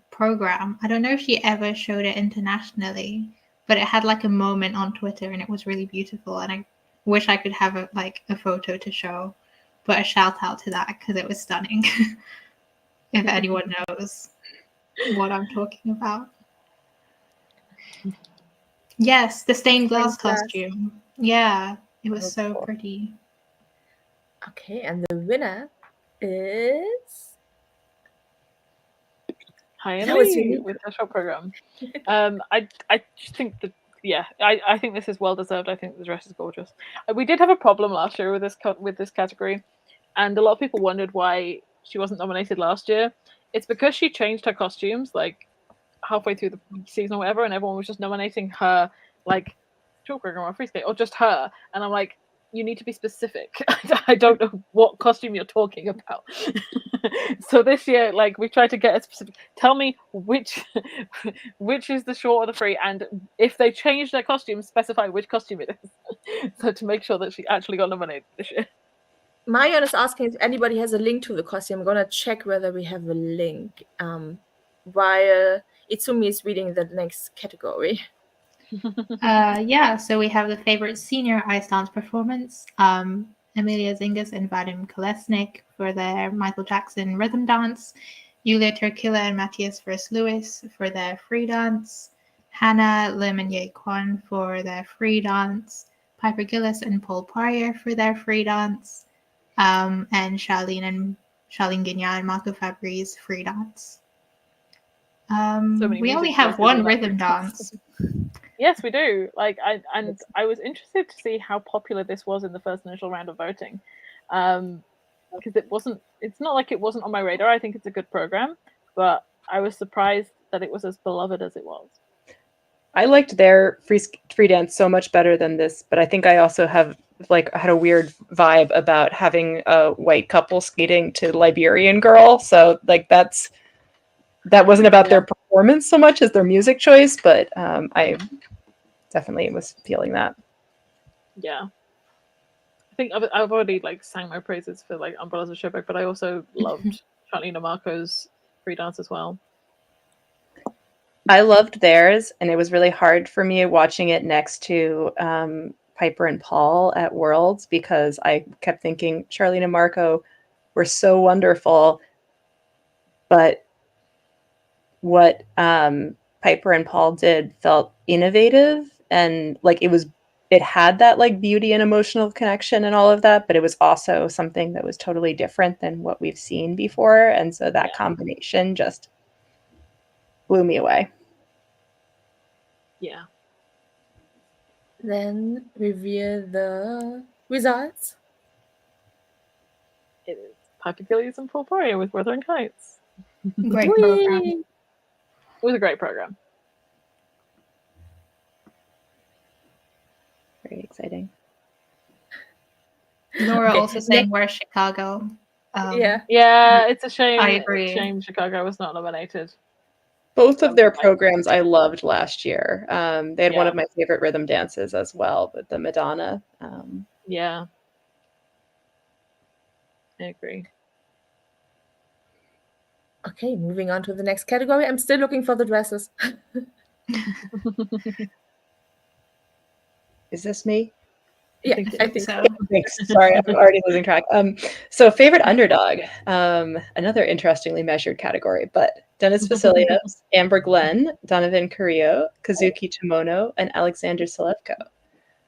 program. I don't know if she ever showed it internationally, but it had a moment on Twitter and it was really beautiful, and I wish I could have a photo to show. But a shout out to that because it was stunning. If anyone knows what I'm talking about. Yes, the stained glass costume. Yeah, it was so pretty. Okay, and the winner is Hein Lee with her short program. I just think that I think this is well deserved. I think the dress is gorgeous. We did have a problem last year with this category, and a lot of people wondered why she wasn't nominated last year. It's because she changed her costumes halfway through the season or whatever, and everyone was just nominating her short program or free skate or just her, and I'm like, you need to be specific. I don't know what costume you're talking about. So this year, we tried to get a specific. Tell me which is the short or the free, and if they change their costume, specify which costume it is. So to make sure that she actually got nominated this year. Marion is asking if anybody has a link to the costume. I'm gonna check whether we have a link. While Itsumi is reading the next category. So we have the favorite senior ice dance performance. Emilia Zingas and Vadim Kolesnik for their Michael Jackson rhythm dance. Yulia Turkila and Matthias Vers-Lewis for their free dance. Hannah Lim and Ye Kwon for their free dance. Piper Gillis and Paul Pryor for their free dance. And Charlene Guignard and Marco Fabri's free dance. We only have one rhythm dance. Yes, we do. I was interested to see how popular this was in the first initial round of voting, because it's not like it wasn't on my radar. I think it's a good program, but I was surprised that it was as beloved as it was. I liked their free dance so much better than this, but I think I also have had a weird vibe about having a white couple skating to Liberian Girl. So that wasn't about their performance so much as their music choice, but I definitely was feeling that. Yeah. I think I've already sang my praises for Umbrellas of Cherbourg, but I also loved Charlene Marco's free dance as well. I loved theirs, and it was really hard for me watching it next to Piper and Paul at Worlds because I kept thinking Charlene and Marco were so wonderful. But what Piper and Paul did felt innovative, and like it had that like beauty and emotional connection and all of that, but it was also something that was totally different than what we've seen before. And so that combination just blew me away. Yeah. Then reveal the results. It is Piper Gillies and Paul Poirier with Wuthering Heights. Great program. It was a great program. Very exciting. Laura Okay, also saying, "Where's Chicago?" Yeah, it's a shame. I agree. Shame Chicago was not nominated. Both of their programs I loved last year. They had one Yeah. of my favorite rhythm dances as well, but the Madonna. Yeah. I agree. Okay, moving on to the next category. I'm still looking for the dresses. Is this me? Yeah, I think so. Thanks. Sorry, I'm already losing track. So favorite underdog, another interestingly measured category, but Dennis Vasilievs, Amber Glenn, Donovan Carrillo, Kazuki Tomono, and Alexander Selevko.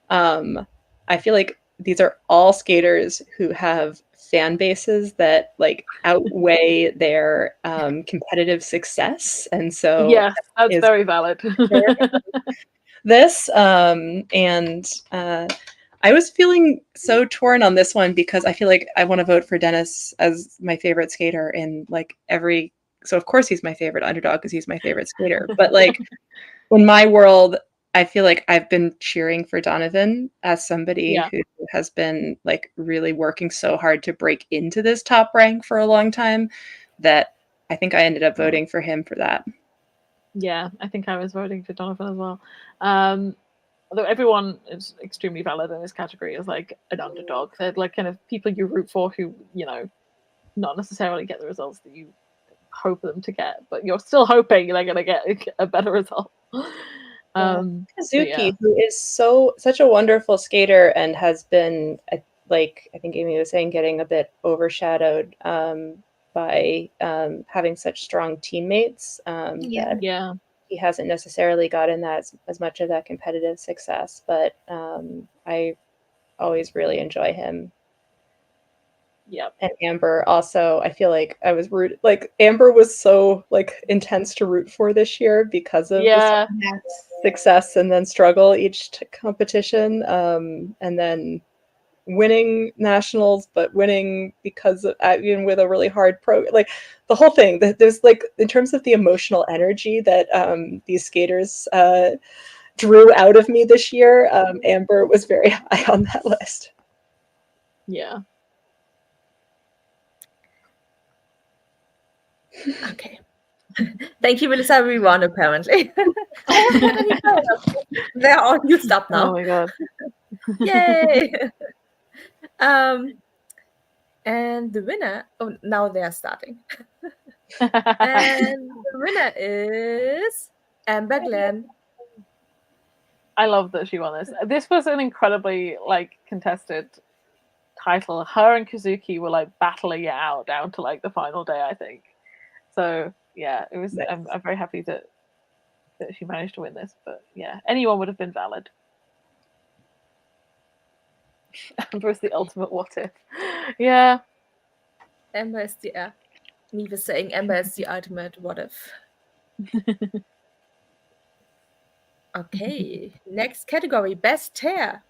I feel like these are all skaters who have fan bases that like outweigh their competitive success, and so yes, that's very valid. This and I was feeling so torn on this one because I feel like I want to vote for Dennis as my favorite skater in like every. So of course he's my favorite underdog because he's my favorite skater. But like in my world, I feel like I've been cheering for Donovan as somebody who has been like really working so hard to break into this top rank for a long time that I think I ended up voting for him for that. Yeah, I think I was voting for Donovan as well. Although everyone is extremely valid in this category as like an underdog. They're like kind of people you root for who, you know, not necessarily get the results that you hope them to get, but you're still hoping they're going to get a better result. Kazuki, who is such a wonderful skater and has been, like I think Amy was saying, getting a bit overshadowed by having such strong teammates that he hasn't necessarily gotten that as much of that competitive success, but I always really enjoy him. Yep. And Amber also, I feel like I was Amber was so like intense to root for this year because of the success and then struggle each competition, and then winning nationals, but winning because of, even with a really hard like the whole thing. There's like in terms of the emotional energy that these skaters drew out of me this year, Amber was very high on that list. Yeah. Okay. Thank you, Melissa. We won, apparently. I haven't had any photos. They're all used up now. Oh my god. Yay! And the winner, now they are starting. And the winner is Amber Glenn. I love that she won this. This was an incredibly like contested title. Her and Kazuki were like battling it out down to like the final day, I think. So yeah, it was. Nice. I'm very happy that she managed to win this. But yeah, anyone would have been valid. Amber is the ultimate what if. Yeah. Amber is the me was saying Amber is the ultimate what if. Okay, next category, best hair.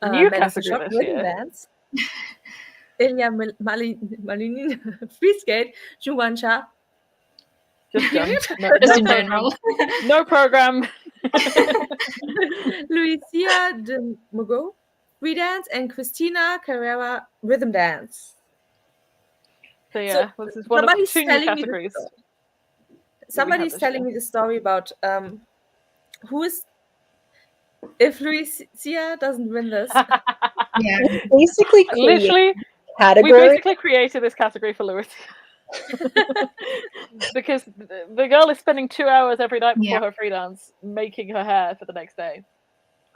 New Madison category Shock this rhythm year. Dance. Ilya Malinin free skate. Juwan Cha. Just done. Just in general. No program. Lucia de Mugo free dance and Christina Carrera rhythm dance. So yeah, this is one of the 2 new categories. Somebody's telling me the story about who is if Lucia doesn't win this. Yeah, basically literally category. We basically created this category for Lucia. Because the girl is spending 2 hours every night before her free dance making her hair for the next day.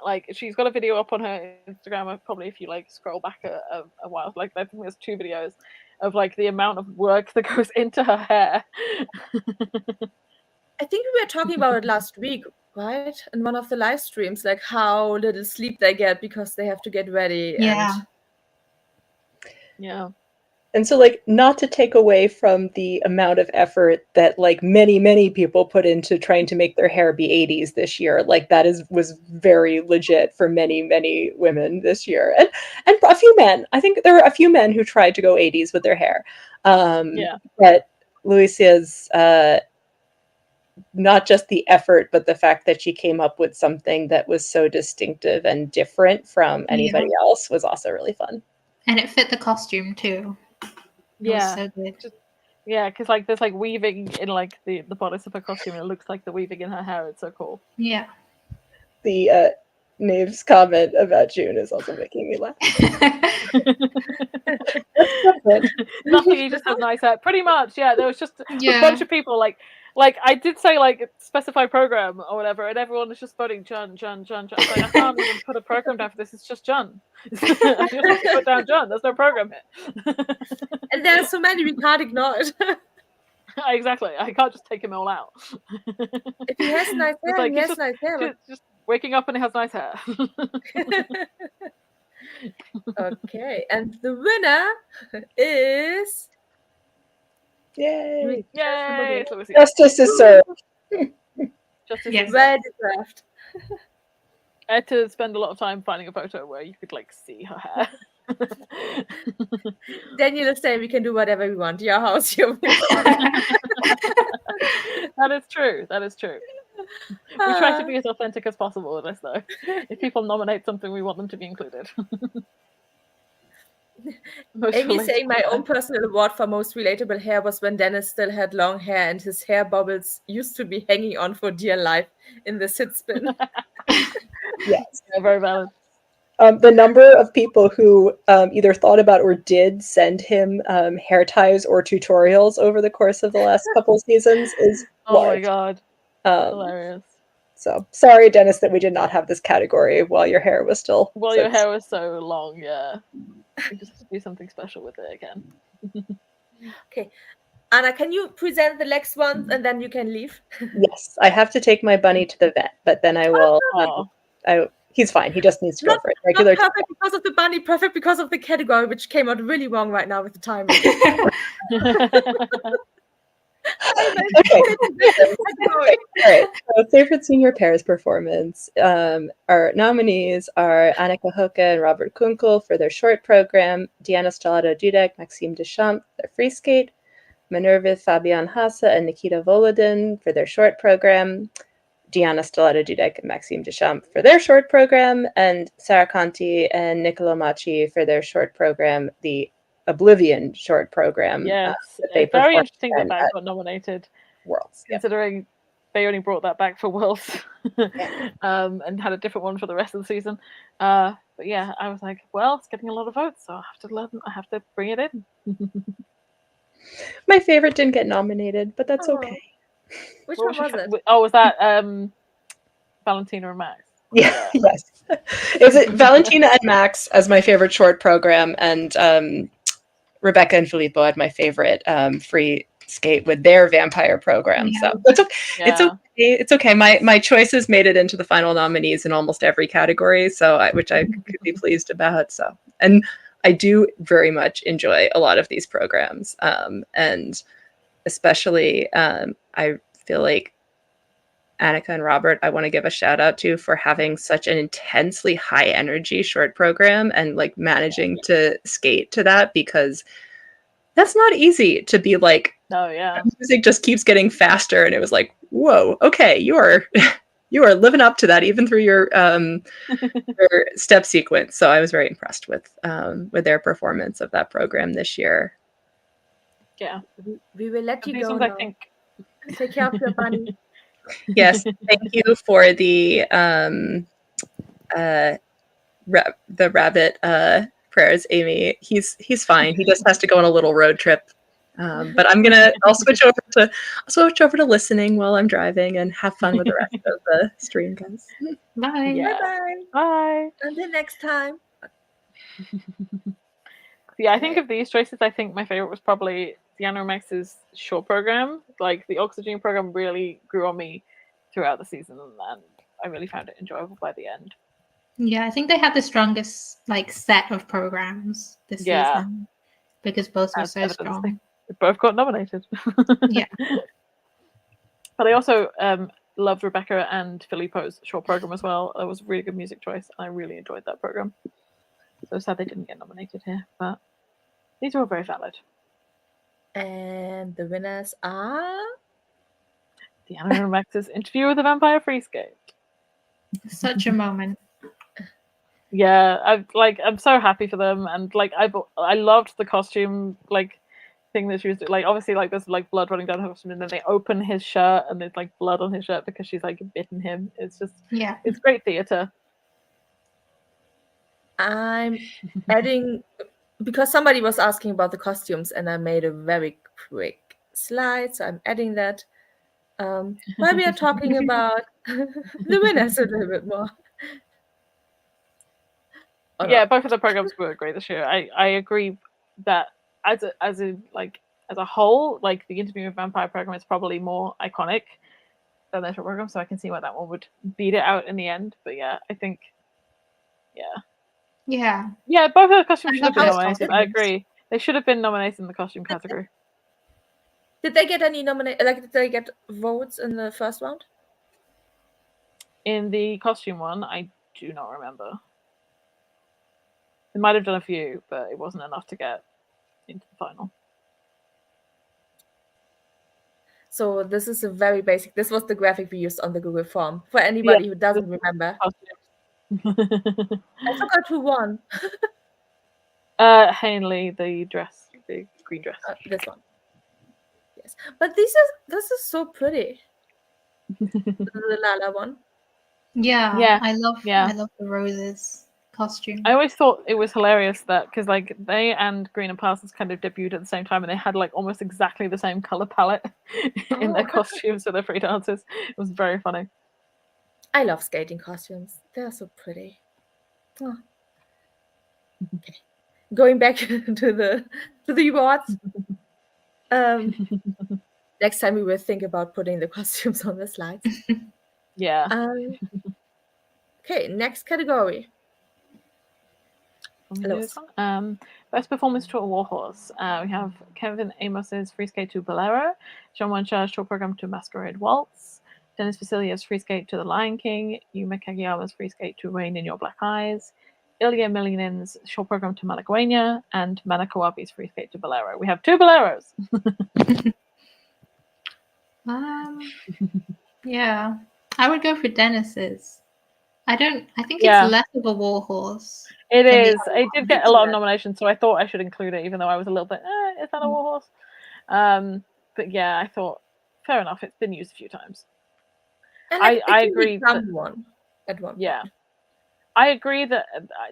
Like she's got a video up on her Instagram, probably if you like scroll back a while, like I think there's 2 videos, of like the amount of work that goes into her hair. I think we were talking about it last week, right? In one of the live streams, like how little sleep they get because they have to get ready. Yeah. Yeah. And so, like, not to take away from the amount of effort that, like, many people put into trying to make their hair be 80s this year. Like, that was very legit for many women this year. And a few men. I think there were a few men who tried to go 80s with their hair. But Luisia's not just the effort, but the fact that she came up with something that was so distinctive and different from anybody else was also really fun. And it fit the costume too. Yeah. So good. Yeah, because like there's like weaving in like the bodice of her costume, and it looks like the weaving in her hair. It's so cool. Yeah. The Nave's comment about June is also making me laugh. Nothing, he just has nice hair. Pretty much, yeah. There was just a bunch of people like I did say like specify program or whatever, and everyone was just voting Jun. I was like, I can't even put a program down for this. It's just Jun. I just have to put down Jun. There's no program here. And there are so many we can't ignore it. Exactly. I can't just take him all out. If he has nice hair, like, he has nice hair. Just waking up and he has nice hair. Okay, and the winner is Yay! Yay! Justice is served. Justice is well deserved. I had to spend a lot of time finding a photo where you could like see her hair. Daniel is saying we can do whatever we want. Your house, your That is true. That is true. We try to be as authentic as possible with this, though. If people nominate something, we want them to be included. Amy saying my own personal award for most relatable hair was when Dennis still had long hair and his hair bubbles used to be hanging on for dear life in the sit spin. Yes. Yeah, very valid. The number of people who either thought about or did send him hair ties or tutorials over the course of the last couple of seasons is large. My god. Hilarious. So sorry, Dennis, that we did not have this category while your hair was still. While your hair was so long, yeah. We just have to do something special with it again. Okay. Anna, can you present the next one and then you can leave? Yes, I have to take my bunny to the vet, but then I will. He's fine. He just needs to go for it. Regular. Not perfect because of the bunny, perfect because of the category, which came out really wrong right now with the timing. Okay. All right. So favorite senior pairs performance. Our nominees are Annika Hoke and Robert Kunkel for their short program, Diana Stellato-Dudek, Maxime Deschamps for their free skate, Minerva Fabian Hasse and Nikita Volodin for their short program, Diana Stellato-Dudek and Maxime Deschamps for their short program, and Sarah Conti and Niccolo Macci for their short program, the Oblivion short program. Yes, very interesting that that got nominated. Worlds, considering they only brought that back for Worlds, and had a different one for the rest of the season. But yeah, I was like, well, it's getting a lot of votes, so I have to bring it in. My favorite didn't get nominated, but that's okay. Which one was it? Oh, was that Valentina and Max? Yeah, yes. Is it Valentina and Max as my favorite short program, and Rebecca and Filippo had my favorite free skate with their vampire program. Yeah. So it's okay. Yeah. It's okay. My choices made it into the final nominees in almost every category, which I could be pleased about. So, and I do very much enjoy a lot of these programs, and especially I feel like Annika and Robert, I want to give a shout out to for having such an intensely high energy short program and like managing to skate to that, because that's not easy to be like, music just keeps getting faster. And it was like, whoa, okay, you are living up to that even through your step sequence. So I was very impressed with their performance of that program this year. Yeah. We will let you go now. I think. Take care of your bunny. Yes, thank you for the rabbit prayers, Amy. He's fine. He just has to go on a little road trip. But I'll switch over to listening while I'm driving and have fun with the rest of the stream, guys. Bye. Yeah. Bye. Bye. Until next time. Yeah, I think of these choices, I think my favorite was probably Deanna Max's short program. Like the Oxygen program really grew on me throughout the season, and I really found it enjoyable by the end. Yeah, I think they had the strongest like set of programs this season because both were so strong. They both got nominated. Yeah. But I also loved Rebecca and Filippo's short program as well. It was a really good music choice, and I really enjoyed that program. So sad they didn't get nominated here, but these were all very valid. And the winners are Deanna Max's Interview with the Vampire Free Skate. Such a moment. Yeah, I'm so happy for them, and like I loved the costume thing that she was doing. Like obviously there's like blood running down her costume, and then they open his shirt and there's like blood on his shirt because she's like bitten him. It's just it's great theater. I'm adding because somebody was asking about the costumes, and I made a very quick slide, so I'm adding that. While we are talking about the winners a little bit more. Yeah, both of the programs were great this year. I agree that as a whole, like the Interview with Vampire program is probably more iconic than the short program, so I can see why that one would beat it out in the end. But yeah, I think Yeah, both of the costumes should have been nominated. I agree. They should have been nominated in the costume category. Did they get any did they get votes in the first round? In the costume one, I do not remember. They might have done a few, but it wasn't enough to get into the final. So this is a very basic. This was the graphic we used on the Google form. For anybody who doesn't remember. I forgot who won. Hanley, the dress, the green dress. This one. Yes, but this is so pretty. The Lala one. Yeah. I love the Rose's costume. I always thought it was hilarious that because like they and Green and Parsons kind of debuted at the same time, and they had like almost exactly the same color palette in their costumes for their free dancers. It was very funny. I love skating costumes. They're so pretty. Oh. Okay. Going back to the awards. Next time we will think about putting the costumes on the slides. Yeah. Okay, next category. Best performance to a warhorse. We have Kevin Amos's Free Skate to Bolero, John Wansha's short program to Masquerade Waltz, Dennis Vasilia's Free Skate to The Lion King, Yuma Kageyama's Free Skate to Rain in Your Black Eyes, Ilya Milyanin's short program to Malagueña, and Mana Kawabi's Free Skate to Bolero. We have 2 Boleros. Yeah, I would go for Dennis's. I think it's less of a warhorse. It is. It did get a lot of nominations, so I thought I should include it, even though I was a little bit, is that a warhorse? But yeah, I thought, fair enough, it's been used a few times. And I agree. One at one point. Yeah. I agree that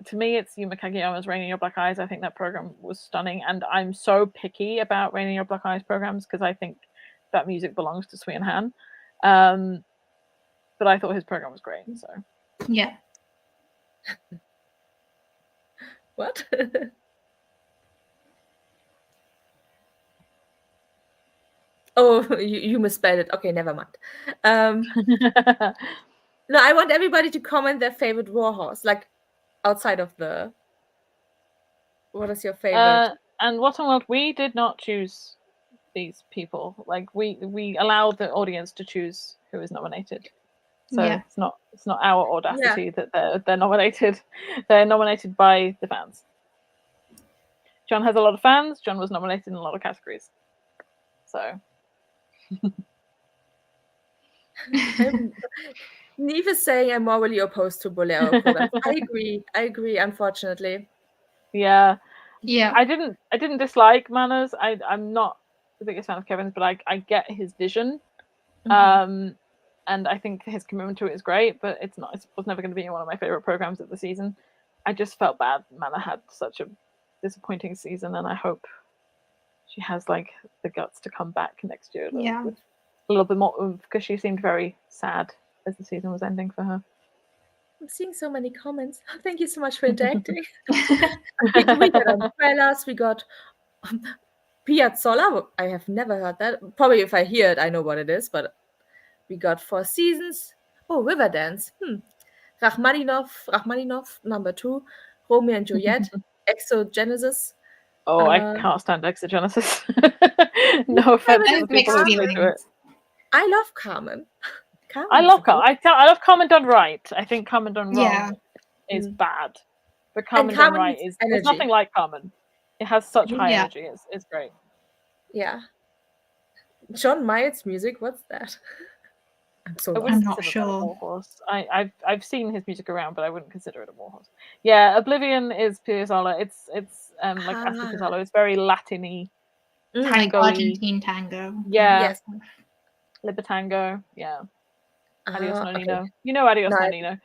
to me, it's Yuma Kageyama's Rain in Your Black Eyes. I think that program was stunning, and I'm so picky about Rain in Your Black Eyes programs because I think that music belongs to Sui and Han. But I thought his program was great, so. Yeah. What? Oh, you misspelled it. Okay, never mind. No, I want everybody to comment their favorite warhorse, like outside of the. What is your favorite? And What in World, we did not choose these people. Like we allowed the audience to choose who is nominated. So it's not our audacity that they're nominated. They're nominated by the fans. John has a lot of fans. John was nominated in a lot of categories. So. Neve is saying I'm morally opposed to Bolero programs. I agree, unfortunately. Yeah. Yeah. I didn't dislike Manners. I'm not the biggest fan of Kevin's, but I get his vision. And I think his commitment to it is great, but it was never going to be one of my favorite programs of the season. I just felt bad Mana had such a disappointing season, and I hope she has like the guts to come back next year with a little bit more oomph, because she seemed very sad as the season was ending for her. I'm seeing so many comments. Thank you so much for interacting. We got umbrellas. We got Piazzolla. I have never heard that. Probably if I hear it, I know what it is. But we got Four Seasons. Oh, Riverdance. Rachmaninoff, number 2. Romeo and Juliet. Exogenesis. Oh, I can't stand Exogenesis. No offense to the people who stick to it. I love Carmen. I love Carmen. I love Carmen done right. I think Carmen done wrong is bad. But Carmen done right is there's nothing like Carmen. It has such high energy. It's great. Yeah. John Mayer's music, what's that? I'm not sure. Warhorse. I've seen his music around, but I wouldn't consider it a warhorse. Yeah, Oblivion is Piazzolla. It's like Astor Piazzolla. It's very Latin-y, tango-y. Like Argentine tango. Yeah. Yes. Libertango. Yeah. Adios Nonino. Okay. You know Adios Nonino.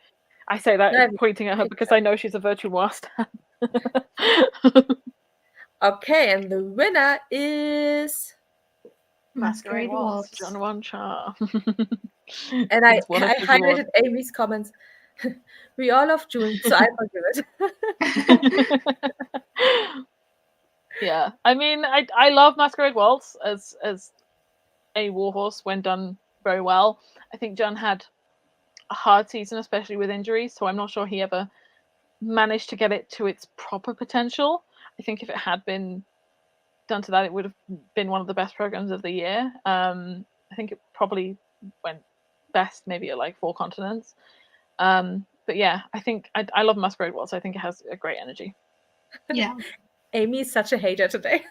I say that pointing at her because I know she's a virtual stan. Okay, and the winner is Masquerade Waltz. John Wanchar. And I highlighted Amy's comments. We all love June, so I forgive it. Yeah, I mean, I love Masquerade Waltz as a warhorse when done very well. I think John had a hard season, especially with injuries, so I'm not sure he ever managed to get it to its proper potential. I think if it had been done to that, it would have been one of the best programs of the year. I think it probably went best maybe at like 4 continents. But yeah, I think I love Masquerade Waltz. I think it has a great energy. Yeah. Amy is such a hater today.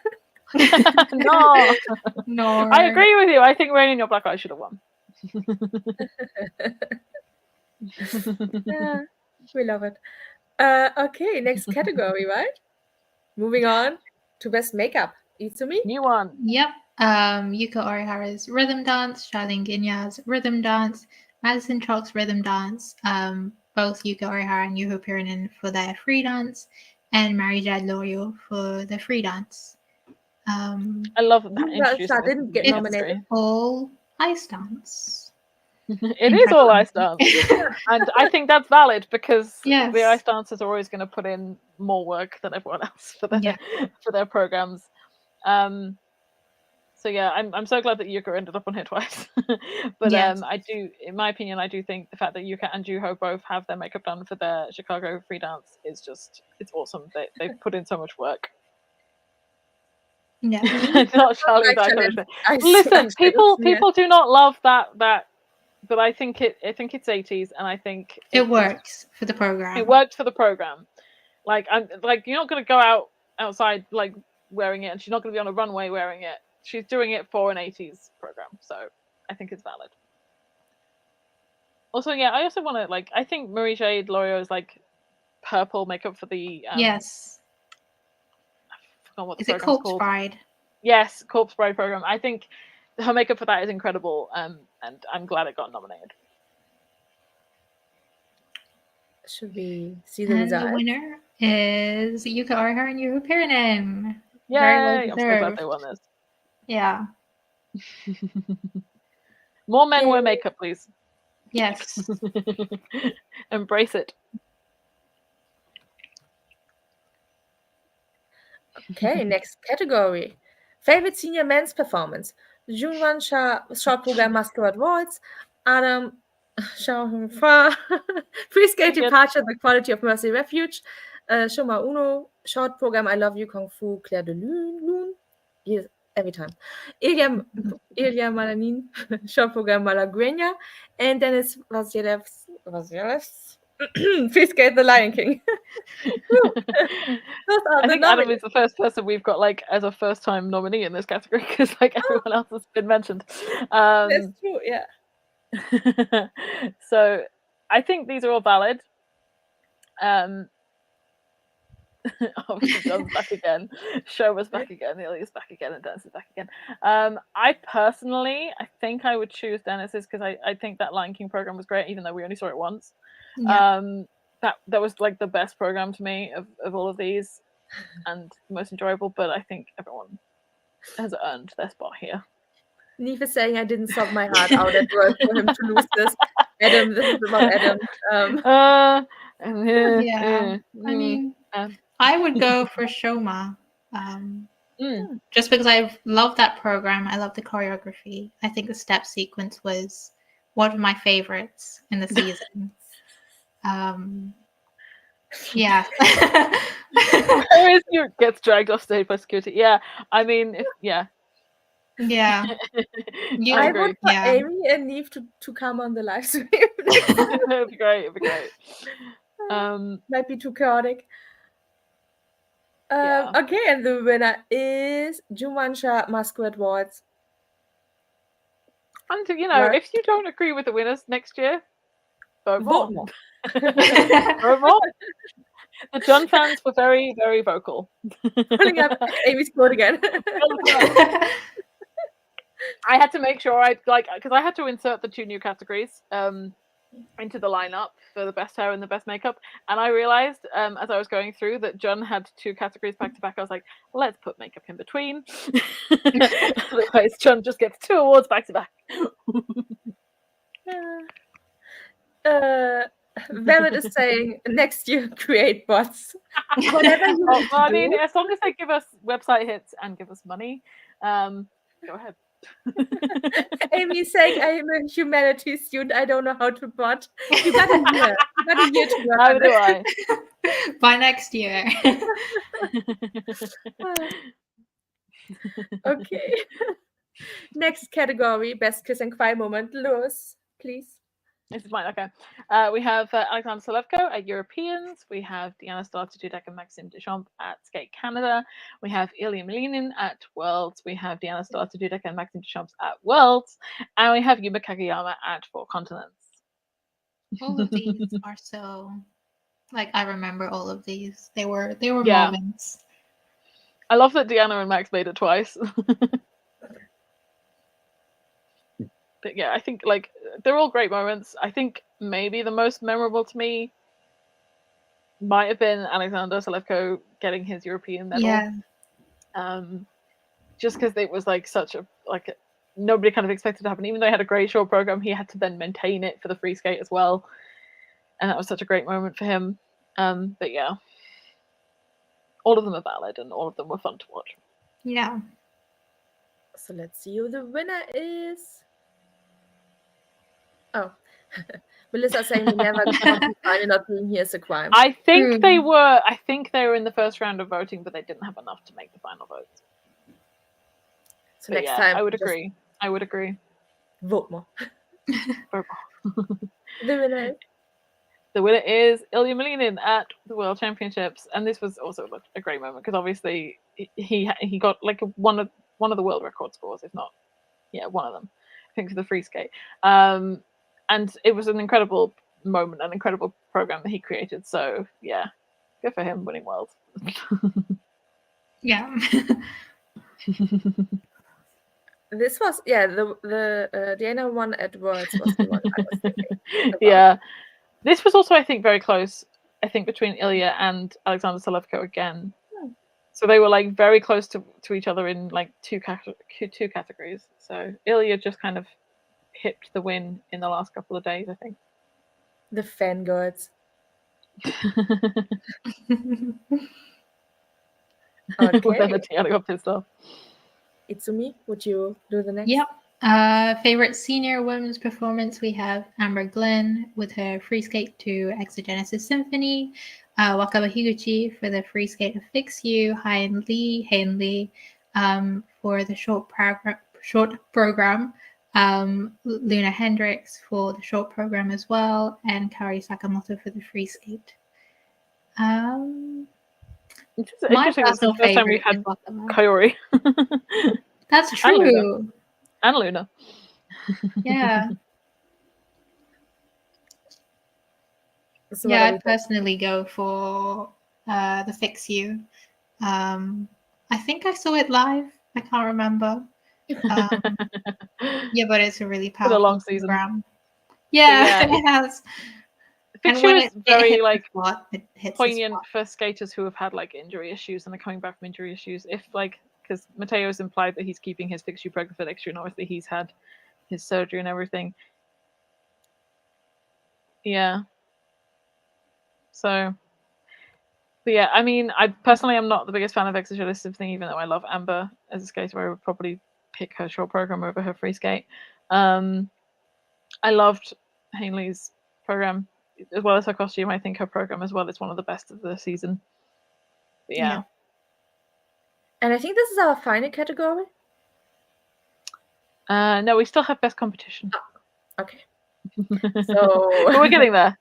No. I agree with you. I think Rain in Your Black Eyes should have won. Yeah, we love it. Okay, next category, right? Moving on to best makeup. Izumi? New one. Yep. Yuka Orihara's Rhythm Dance, Charlene Ginya's Rhythm Dance, Madison Chalk's Rhythm Dance, both Yuka Orihara and Yuho Pirinen for their free dance, and Mary-Jade Lorio for the free dance. I love that. Didn't get nominated. All ice dance. It is all ice dance. And I think that's valid because the ice dancers are always going to put in more work than everyone else for their programs. So yeah, I'm so glad that Yuka ended up on here twice. But I do, in my opinion, I do think the fact that Yuka and Juho both have their makeup done for their Chicago free dance is just, it's awesome. They've put in so much work. Yeah. Not Charlie. Listen, people do not love that, but I think it's 80s, and I think it works for the program. It worked for the program. Like you're not going to go outside like wearing it, and she's not going to be on a runway wearing it. She's doing it for an 80s program, so I think it's valid. Also, yeah, I also want to I think Marie-Jade Lorio's purple makeup for the yes. I forgot what the is it program's Corpse called. Bride? Yes, Corpse Bride program. I think her makeup for that is incredible, and I'm glad it got nominated. Should we see the results? And the winner is Yuka Orihara and Yuho Pirinen. Yay! I'm so glad they won this. Yeah. More men wear makeup, please. Yes. Embrace it. Okay, next category. Favorite senior men's performance. Junwan short program Masquerade Waltz. Adam Shao Free Skate Departure, The Quality of Mercy Refuge. Shoma Uno short program I Love You Kung Fu Claire de Lune. Yes, every time. Ilya Malanin short program Malaguena. And Dennis Vasilev's Free Skate The Lion King. I think Adam is the first person we've got as a first time nominee in this category because everyone else has been mentioned. That's true, yeah. So I think these are all valid. Obviously John's back again. Show was back again. Ilya's back again, and Dennis is back again. I think I would choose Dennis's because I think that Lion King program was great, even though we only saw it once. Yeah. That was the best program to me of all of these, and most enjoyable. But I think everyone has earned their spot here. Neve is saying I didn't sob my heart out at work for him to lose this. Adam, this is about Adam. Yeah. I mean, I would go for Shoma. Just because I love that program. I love the choreography. I think the step sequence was one of my favorites in the season. Yeah. Paris gets dragged off stage by security. Yeah, I mean, Yeah. I would agree. for Amy and Neve to come on the live stream. It'd be great. It'd be great. Might be too chaotic. Yeah. Okay, and the winner is Jumansha Masquerade Waltz. And if you don't agree with the winners next year, vote more. Vote more. The John fans were very, very vocal. Pulling up Amy's quote again. I had to make sure because I had to insert the 2 new categories into the lineup for the best hair and the best makeup, and I realized as I was going through that John had 2 categories back to back. I was like, let's put makeup in between. Otherwise, John just gets 2 awards back to back. Velvet is saying next year create bots. Whatever you well, I mean, as long as they give us website hits and give us money, go ahead. Amy's saying I'm a humanities student. I don't know how to bot. You got a year. You got a year to work. How do I? By next year. Okay. Next category, best kiss and cry moment. Lewis, please. This is mine, okay. We have Alexander Solevko at Europeans. We have Diana Starr-Tudek and Maxime Deschamps at Skate Canada. We have Ilya Milinin at Worlds. We have Diana Starr-Tudek and Maxime Deschamps at Worlds. And we have Yuma Kageyama at 4 Continents. All of these are so... I remember all of these. They were moments. I love that Diana and Max made it twice. But yeah, I think they're all great moments. I think maybe the most memorable to me might have been Alexander Solevko getting his European medal. Yeah. Just because it was such a nobody kind of expected to happen. Even though he had a great short program, he had to then maintain it for the free skate as well, and that was such a great moment for him. But yeah, all of them are valid and all of them were fun to watch. Yeah. So let's see who the winner is. Oh, Melissa saying we never got to find not being here is a crime. I think they were. I think they were in the first round of voting, but they didn't have enough to make the final votes. So next time, I would agree. I would agree. Vote more. Vote more. The winner is Ilya Milinin at the World Championships, and this was also a great moment because obviously he got one of the world record scores, if not, one of them. I think for the free skate. And it was an incredible moment, an incredible program that he created. So yeah, good for him winning Worlds. Yeah. This was the Diana one at Worlds was the one I was thinking about. Yeah, this was also I think very close. I think between Ilya and Alexander Solevko again. So they were very close to each other in two categories. So Ilya just kind of hipped the win in the last couple of days, I think. The fangirls. Okay. Diana got pissed off. Itsumi, would you do the next? Yep. Favorite senior women's performance, we have Amber Glenn with her free skate to Exogenesis Symphony, Wakaba Higuchi for the free skate of Fix You, Haen Lee for the short program, Luna Hendricks for the short program as well, and Kari Sakamoto for the free skate. It's interesting. It's the first time we've had Kaori. That's true. And Luna. Yeah. So I personally go for the Fix You. I think I saw it live. I can't remember. But it's a really powerful a long season. program. Yeah, it has. Fix You is very it poignant for skaters who have had injury issues and are coming back from injury issues. If because Mateo's implied that he's keeping his Fix You program for next year, and obviously he's had his surgery and everything. Yeah. So, but yeah, I mean, I personally am not the biggest fan of Exogelis Symphony, even though I love Amber as a skater. I would probably pick her short program over her free skate. I loved Hayley's program as well as her costume. I think her program as well is one of the best of the season. But yeah. And I think this is our final category. No, we still have best competition. Oh, okay. So but we're getting there.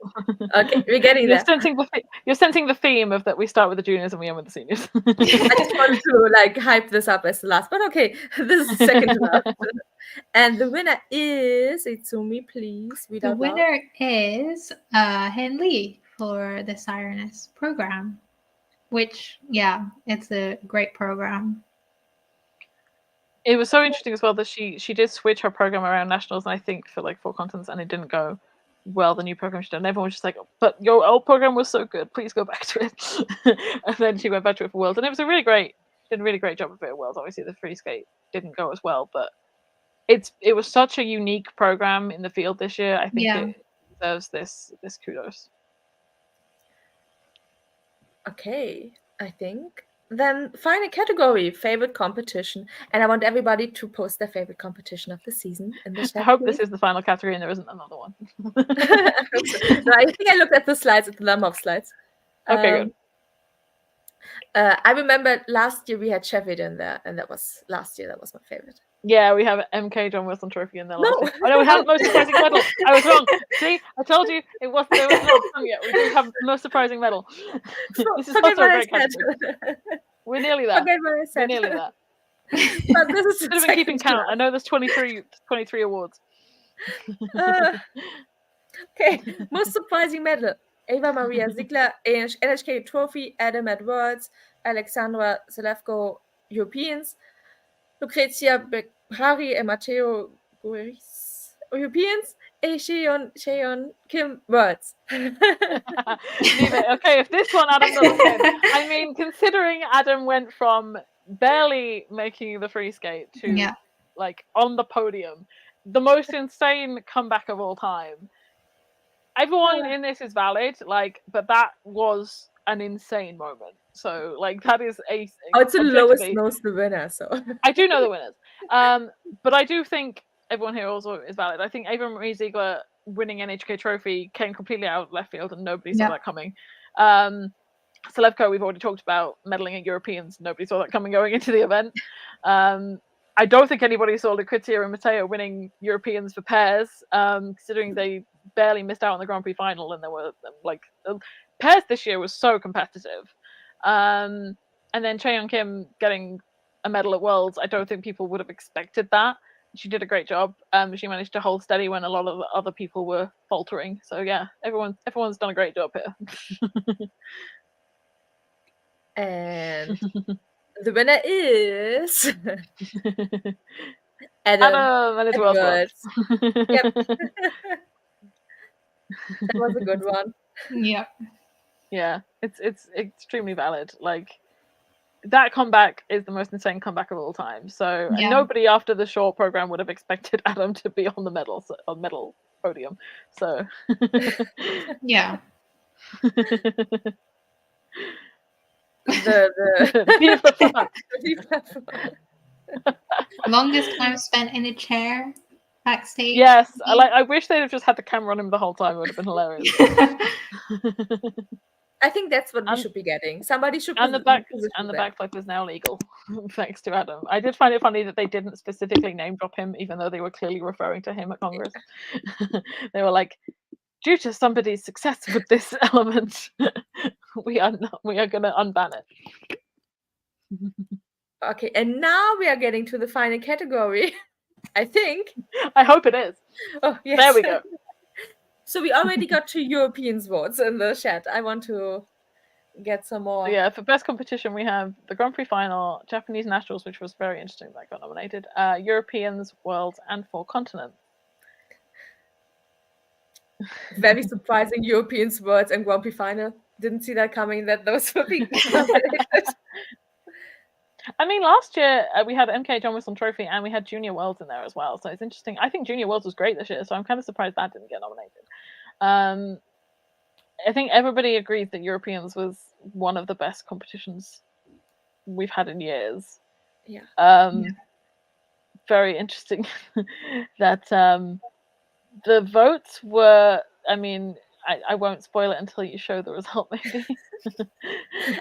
Okay, we're getting you're there. You're sensing the theme of that we start with the juniors and we end with the seniors. I just wanted to like hype this up as the last, but okay, this is the second to last. And the winner is Itsumi, please. The winner is Hen Lee for the Sireness program, which it's a great program. It was so interesting as well that she did switch her program around nationals, and I think for like 4 continents, and it didn't go well. The new program she did, and everyone was just like, "But your old program was so good. Please go back to it." And then she went back to it for Worlds, and it was a really great job of it at Worlds. Obviously, the free skate didn't go as well, but it was such a unique program in the field this year. I think it deserves this kudos. Okay, I think. Then final category, favorite competition. And I want everybody to post their favorite competition of the season in the chat. I hope this is the final category and there isn't another one. No, I think I looked at the slides, at the number of slides. Okay, good. I remember last year we had Sheffield in there, and that was my favorite. Yeah, we have MK John Wilson Trophy in there last year. No. Oh no, we have most surprising medal. I was wrong. See, I told you there was not sung yet. We do have most surprising medal. This is also a great category. We're nearly there. We're nearly there. But this is should have been keeping count. I know there's 23 awards. Okay, most surprising medal. Eva Maria Ziegler, NHK Trophy, Adam at Worlds, Alexandra Zelevko, Europeans, Lucrezia Bekhari and Matteo Gueris, Europeans, and Cheon Kim, Worlds. Okay, if this one Adam doesn't win, I mean, considering Adam went from barely making the free skate to like on the podium, the most insane comeback of all time. Everyone in this is valid, like, but that was an insane moment. So, like, that is it's the lowest knows the winner. So I do know the winners, but I do think everyone here also is valid. I think Ava Marie Ziegler winning NHK Trophy came completely out of left field, and nobody saw that coming. Selevko, we've already talked about medaling at Europeans. Nobody saw that coming going into the event. I don't think anybody saw Lucrezia and Matteo winning Europeans for pairs, considering they barely missed out on the Grand Prix final, and there were like pairs this year was so competitive. And then Cheon Kim getting a medal at Worlds, I don't think people would have expected that. She did a great job. She managed to hold steady when a lot of other people were faltering. So yeah, everyone's done a great job here. And the winner is Adam and his Worlds. Yep. That was a good one. Yeah, it's extremely valid. Like, that comeback is the most insane comeback of all time. So nobody after the short program would have expected Adam to be on the medal podium. So the longest time spent in a chair backstage. Yes, I wish they'd have just had the camera on him the whole time. It would have been hilarious. I think that's what we should be getting. Somebody should. And the backflip is now legal, thanks to Adam. I did find it funny that they didn't specifically name drop him, even though they were clearly referring to him at Congress. They were like, due to somebody's success with this element, we are going to unban it. Okay, and now we are getting to the final category. I think. I hope it is. Oh, yes. There we go. So we already got 2 European votes in the chat. I want to get some more. So yeah, for best competition, we have the Grand Prix final, Japanese Nationals, which was very interesting that got nominated, Europeans, Worlds, and 4 continents. Very surprising Europeans, Worlds, and Grand Prix final. Didn't see that coming, that those were being nominated. I mean, last year we had MK John Wilson Trophy and we had Junior Worlds in there as well. So it's interesting. I think Junior Worlds was great this year, so I'm kind of surprised that didn't get nominated. I think everybody agrees that Europeans was one of the best competitions we've had in years. Yeah. Very interesting that the votes were, I mean, I won't spoil it until you show the result, maybe.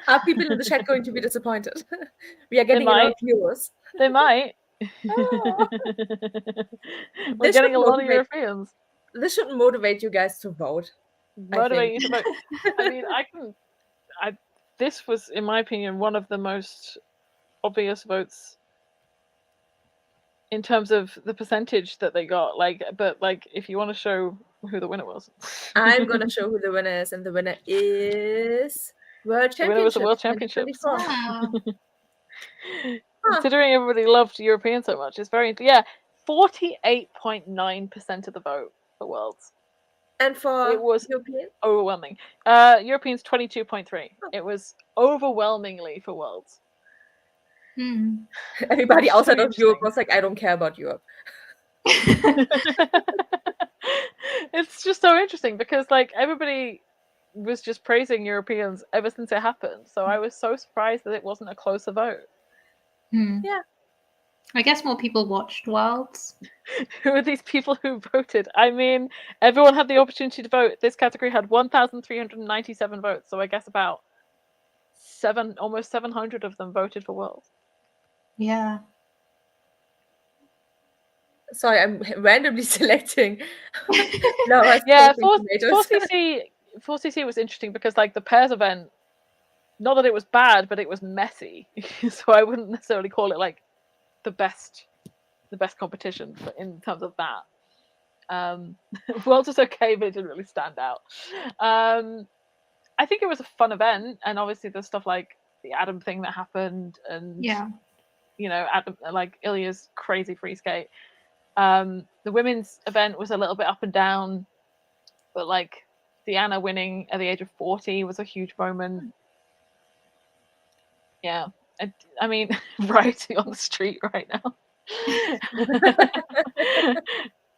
Are people in the chat going to be disappointed? We are getting a lot of viewers. They might. Oh. We're getting a lot of Europeans. This should motivate you guys to vote. Motivate you to vote. I mean, this was, in my opinion, one of the most obvious votes in terms of the percentage that they got. But if you want to show who the winner was, I'm gonna show who the winner is, and the winner is World Championship. The winner was the World Championships. Wow. Considering everybody loved European so much, it's very 48.9% of the vote for Worlds. And for it was European? Overwhelming. Europeans 22.3. It was overwhelmingly for Worlds. Everybody outside of Europe was like, I don't care about Europe. It's just so interesting because everybody was just praising Europeans ever since it happened. So I was so surprised that it wasn't a closer vote. Yeah. I guess more people watched Worlds. Who are these people who voted? I mean, everyone had the opportunity to vote. This category had 1,397 votes, so I guess about almost 700 of them voted for Worlds. Yeah. Sorry, I'm randomly selecting. Yeah, 4cc was interesting because the pairs event, not that it was bad, but it was messy. So I wouldn't necessarily call it the best competition in terms of that. Worlds was okay, but it didn't really stand out. I think it was a fun event, and obviously there's stuff like the Adam thing that happened, and Adam, Ilya's crazy free skate. The women's event was a little bit up and down, but Deanna winning at the age of 40 was a huge moment. Yeah, I mean, writing on the street right now.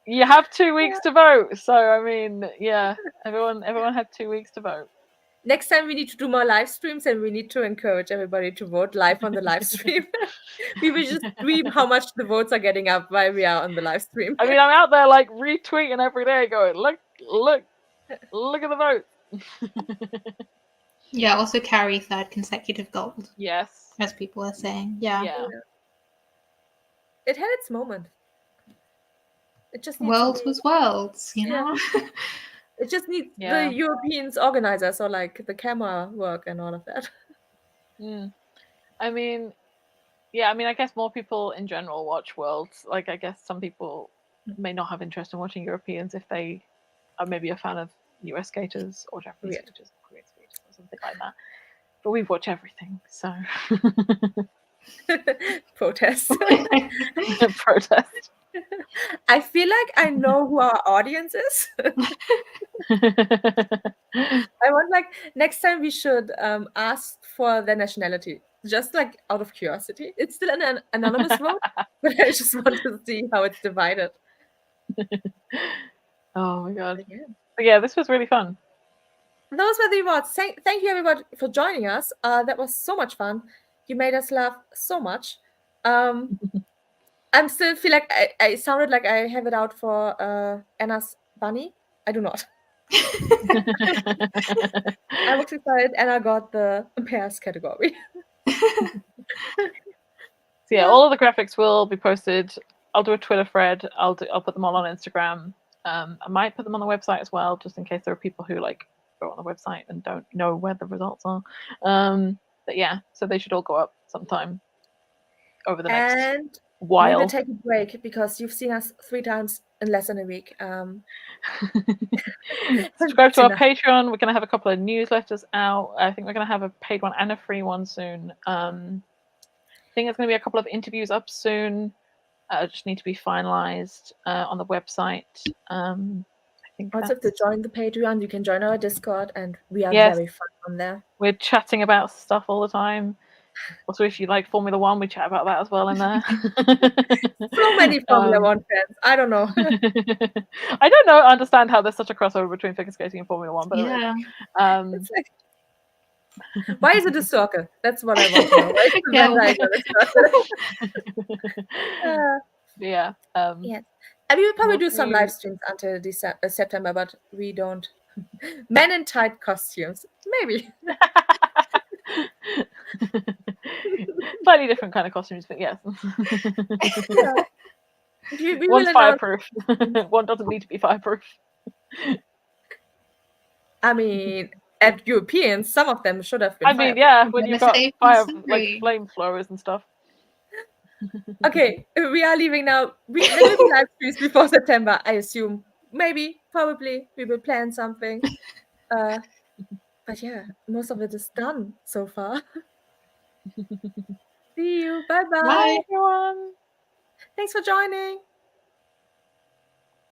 You have 2 weeks to vote, so I mean, yeah, everyone had 2 weeks to vote. Next time we need to do more live streams, and we need to encourage everybody to vote live on the live stream. We will just stream how much the votes are getting up while we are on the live stream. I mean, I'm out there retweeting every day, going, look at the vote. Yeah, also Carrie third consecutive gold. Yes. As people are saying. Yeah. It had its moment. It just needs Worlds was Worlds, you know? It just needs the Europeans organizers or the camera work and all of that. I mean, I guess more people in general watch Worlds. I guess some people may not have interest in watching Europeans if they are maybe a fan of US skaters or Japanese skaters, Korean skaters, or something like that. But we watch everything, so protest. Protest. I feel like I know who our audience is. I want next time we should ask for their nationality, just out of curiosity. It's still an anonymous vote, but I just want to see how it's divided. Oh my god! But yeah, this was really fun. Those were the awards. Thank you everybody for joining us. That was so much fun. You made us laugh so much. I still feel like I sounded like I have it out for Anna's bunny. I do not. I was excited. Anna got the pairs category. So yeah, all of the graphics will be posted. I'll do a Twitter thread. I'll put them all on Instagram. I might put them on the website as well, just in case there are people who go on the website and don't know where the results are. But yeah, so they should all go up sometime over the next while. We will take a break because you've seen us 3 times in less than a week. Subscribe to our Patreon. We're going to have a couple of newsletters out. I think we're going to have a paid one and a free one soon. I think there's going to be a couple of interviews up soon. Just need to be finalized on the website. Also, to join the Patreon, you can join our Discord, and we are very fun on there. We're chatting about stuff all the time. Also, if you like Formula One, we chat about that as well in there. So many Formula One fans. I don't know. I don't know. Understand how there's such a crossover between figure skating and Formula One, but Yeah. It's like, why is it a circle? That's what I want to know. Why is the Venn diagram a circle? Yeah. Yes. And we will probably What do some do live you- streams until September, but we don't. Men in tight costumes, maybe. Slightly different kind of costumes, but yes. Yeah. We One's will announce. fireproof. One doesn't need to be fireproof. I mean, at Europeans, some of them should have been. I mean, yeah, when Yeah, you've the got safety fire, story. like flamethrowers and stuff. Okay, we are leaving now. There will be live streams before September, I assume. Maybe, probably, we will plan something. But yeah, most of it is done so far. See you. Bye-bye. Bye. Everyone. Thanks for joining.